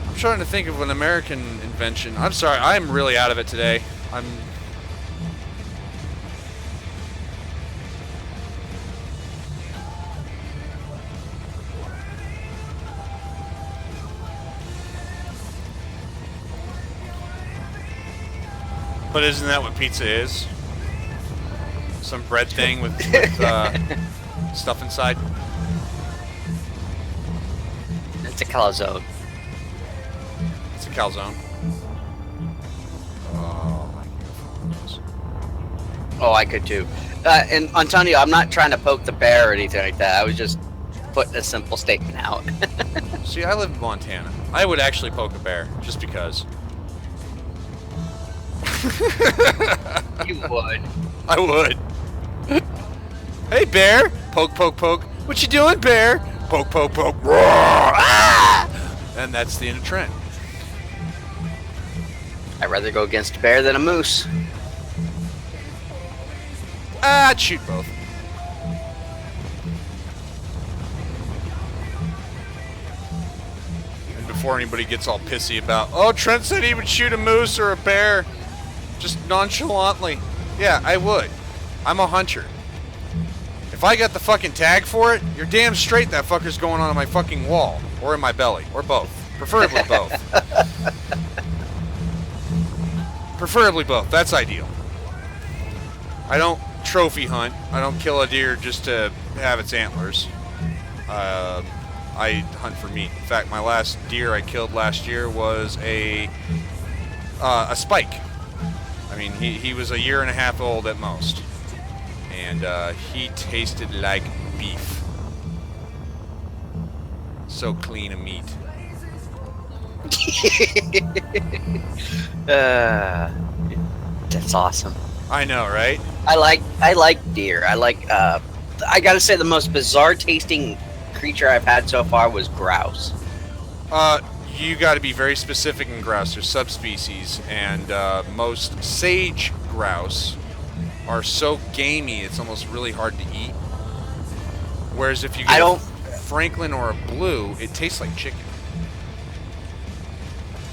I'm trying to think of an American invention. I'm sorry, I'm really out of it today. I'm. But isn't that what pizza is? Some bread thing with stuff inside? It's a calzone. It's a calzone. Oh, my goodness. Oh, I could too. And Antonio, I'm not trying to poke the bear or anything like that. I was just putting a simple statement out. See, I live in Montana. I would actually poke a bear, just because. You would. I would. Hey, bear! Poke, poke, poke. What you doing, bear? Poke, poke, poke. Roar! Ah! And that's the end of trend. I'd rather go against a bear than a moose. I'd shoot both. And before anybody gets all pissy about, oh, Trent said he would shoot a moose or a bear, just nonchalantly. Yeah, I would. I'm a hunter. If I got the fucking tag for it, you're damn straight that fucker's going on my fucking wall. Or in my belly. Or both. Preferably both. Preferably both. That's ideal. I don't trophy hunt. I don't kill a deer just to have its antlers. I hunt for meat. In fact, my last deer I killed last year was a spike. I mean, he was a year and a half old at most. And he tasted like beef. So clean a meat. That's awesome. I know, right? I like deer. I gotta say the most bizarre tasting creature I've had so far was grouse. You got to be very specific in grouse. There's subspecies, and most sage grouse are so gamey it's almost really hard to eat. Whereas if you get a Franklin or a blue, it tastes like chicken.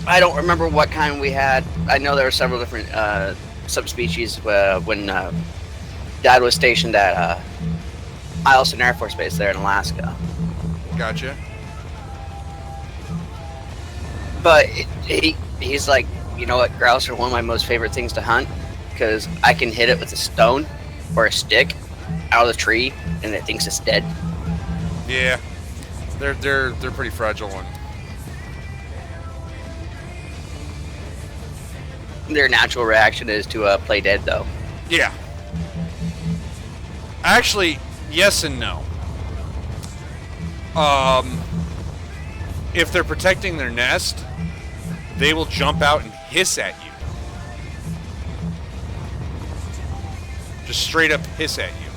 I don't remember what kind we had. I know there were several different subspecies when Dad was stationed at Eielson Air Force Base there in Alaska. Gotcha. But he's like, you know what, grouse are one of my most favorite things to hunt because I can hit it with a stone or a stick out of the tree and it thinks it's dead. Yeah, they're pretty fragile one. Their natural reaction is to play dead, though. Yeah. Actually, yes and no. If they're protecting their nest, they will jump out and hiss at you. Just straight up hiss at you.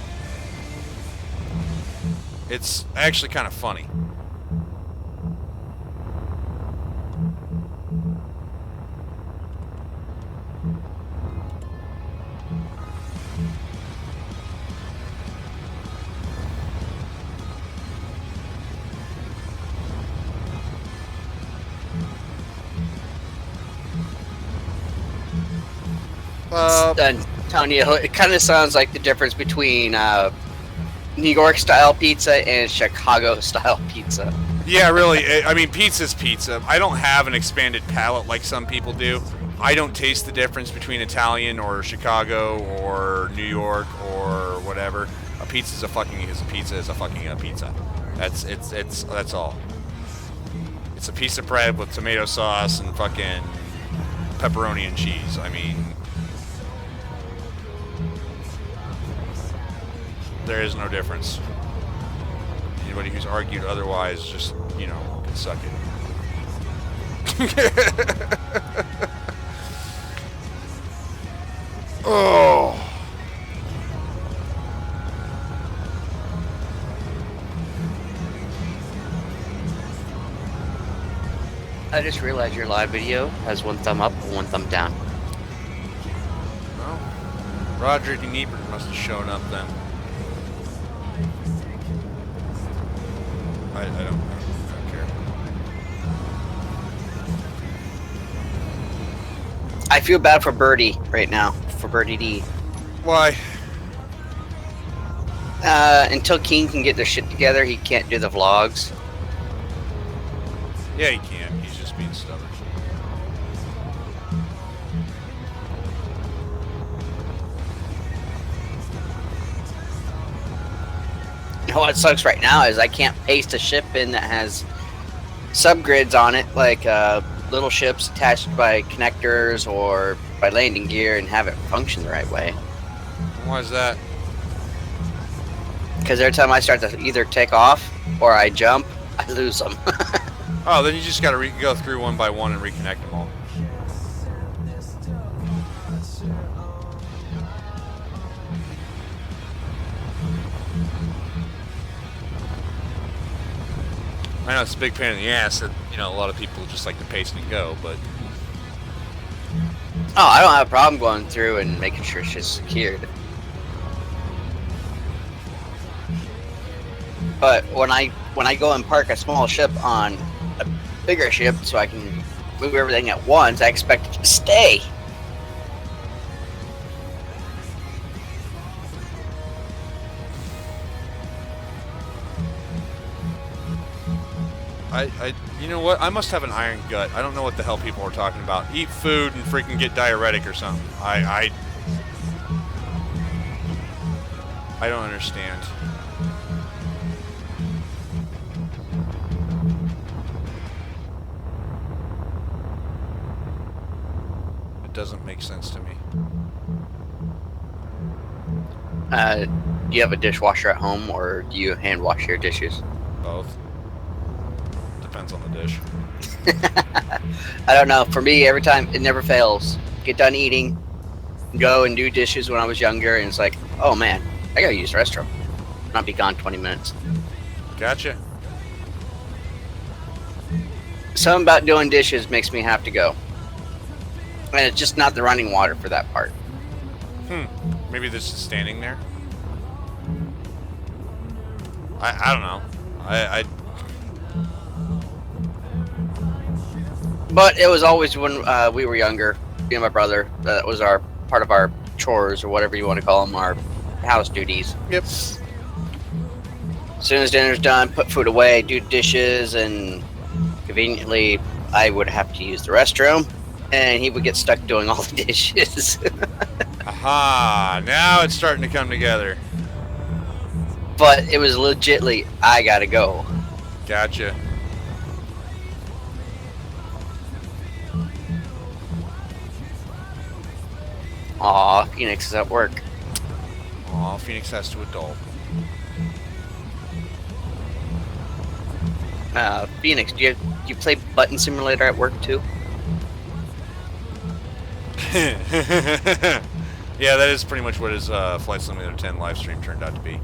It's actually kind of funny. Antonio, it kind of sounds like the difference between New York style pizza and Chicago style pizza. Yeah, really. I mean, pizza's pizza. I don't have an expanded palate like some people do. I don't taste the difference between Italian or Chicago or New York or whatever. A pizza's a fucking pizza. That's all. It's a piece of bread with tomato sauce and fucking pepperoni and cheese. I mean, There is no difference. Anybody who's argued otherwise just, can suck it. Oh. I just realized your live video has one thumb up and one thumb down. Well, Roger D. Niebert must have shown up then. I don't care. I feel bad for Birdie right now, for Birdie D. Why? Until King can get their shit together, he can't do the vlogs. Yeah, he can. He's just being stubborn. You know what sucks right now is I can't paste a ship in that has subgrids on it, like little ships attached by connectors or by landing gear, and have it function the right way. Why is that? Because every time I start to either take off or I jump, I lose them. Oh, then you just gotta go through one by one and reconnect them all. I know it's a big pain in the ass that, a lot of people just like to paste and go, but... Oh, I don't have a problem going through and making sure shit's secured. But when I go and park a small ship on a bigger ship so I can move everything at once, I expect it to stay. You know what? I must have an iron gut. I don't know what the hell people are talking about. Eat food and freaking get diuretic or something. I don't understand. It doesn't make sense to me. Do you have a dishwasher at home, or do you hand wash your dishes? Both. Depends on the dish. I don't know. For me, every time, it never fails. Get done eating, go and do dishes when I was younger, and it's like, oh man, I gotta use the restroom. Not be gone 20 minutes. Gotcha. Something about doing dishes makes me have to go. And it's just not the running water for that part. Maybe this is standing there. I don't know. But it was always when we were younger, me and my brother, that was our part of our chores, or whatever you want to call them, our house duties. Yep. As soon as dinner's done, put food away, do dishes, and conveniently, I would have to use the restroom, and he would get stuck doing all the dishes. Aha! Now it's starting to come together. But it was legitly, I gotta go. Gotcha. Aw, Phoenix is at work. Aw, Phoenix has to adult. Phoenix, do you play Button Simulator at work too? Yeah, that is pretty much what his Flight Simulator 10 live stream turned out to be.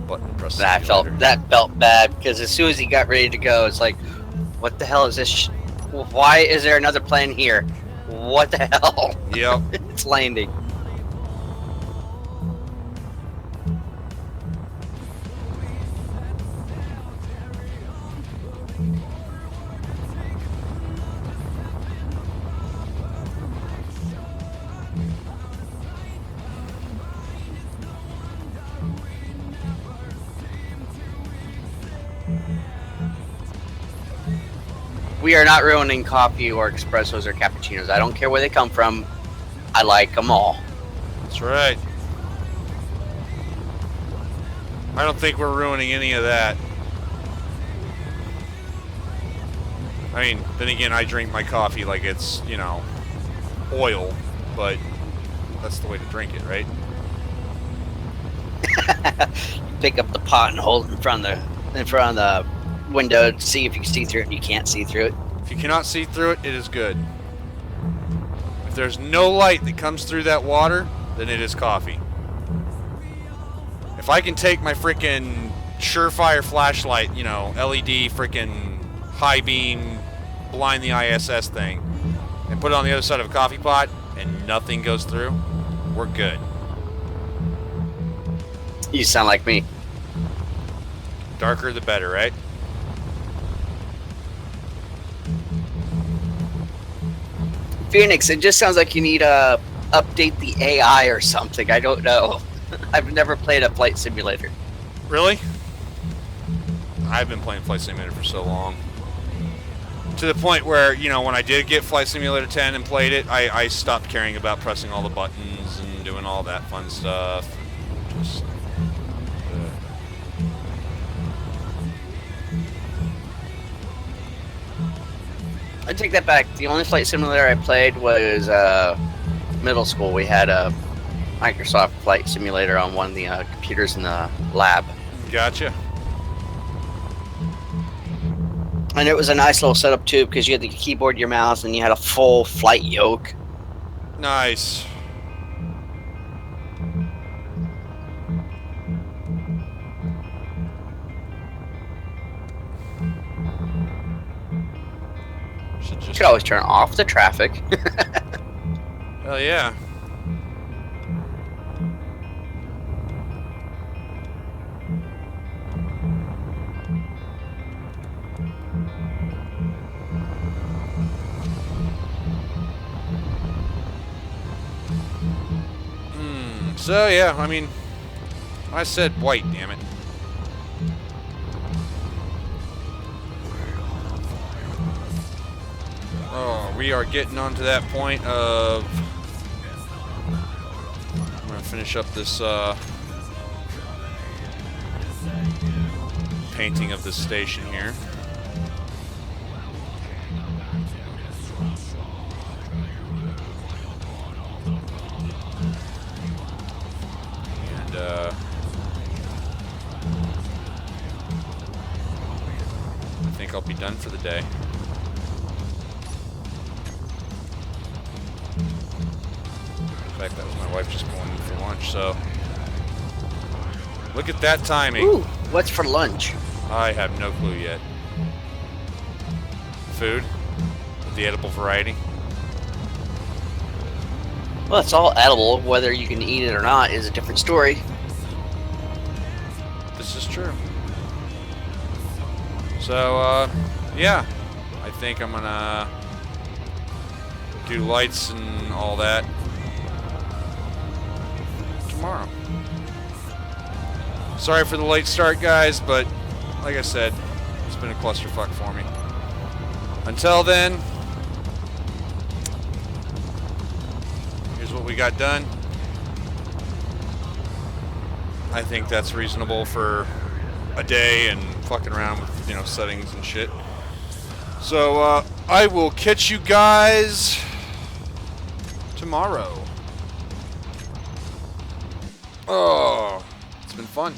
Button press. That felt bad, because as soon as he got ready to go, it's like, what the hell is this? Why is there another plane here? What the hell? Yep. It's landing. We are not ruining coffee or espressos or cappuccinos. I don't care where they come from. I like them all. That's right. I don't think we're ruining any of that. I mean, then again, I drink my coffee like it's, oil, but that's the way to drink it, right? Pick up the pot and hold it in front of the window to see if you can see through it. And you can't see through it. If you cannot see through it, it is good. If there's no light that comes through that water, then it is coffee. If I can take my freaking Surefire flashlight, you know, LED freaking high beam, blind the ISS thing, and put it on the other side of a coffee pot, and nothing goes through, we're good. You sound like me. Darker the better, right? Phoenix, it just sounds like you need to update the AI or something. I don't know. I've never played a flight simulator. Really? I've been playing Flight Simulator for so long. To the point where, you know, when I did get Flight Simulator 10 and played it, I stopped caring about pressing all the buttons and doing all that fun stuff. Just, I take that back. The only flight simulator I played was middle school. We had a Microsoft flight simulator on one of the computers in the lab. Gotcha. And it was a nice little setup too, because you had the keyboard, your mouse, and you had a full flight yoke. Nice. Should You just... could always turn off the traffic. Hell yeah. So yeah, I mean, I said white, damn it. Oh, we are getting onto that point of... I'm gonna finish up this painting of this station here. I think I'll be done for the day. In fact, that was my wife just going for lunch, so... Look at that timing. Ooh, what's for lunch? I have no clue yet. Food? The edible variety? Well, it's all edible. Whether you can eat it or not is a different story. This is true. So, yeah. I think I'm gonna do lights and all that tomorrow. Sorry for the late start, guys, but like I said, it's been a clusterfuck for me. Until then, here's what we got done. I think that's reasonable for a day and fucking around with, you know, settings and shit. So, I will catch you guys tomorrow. Oh, it's been fun.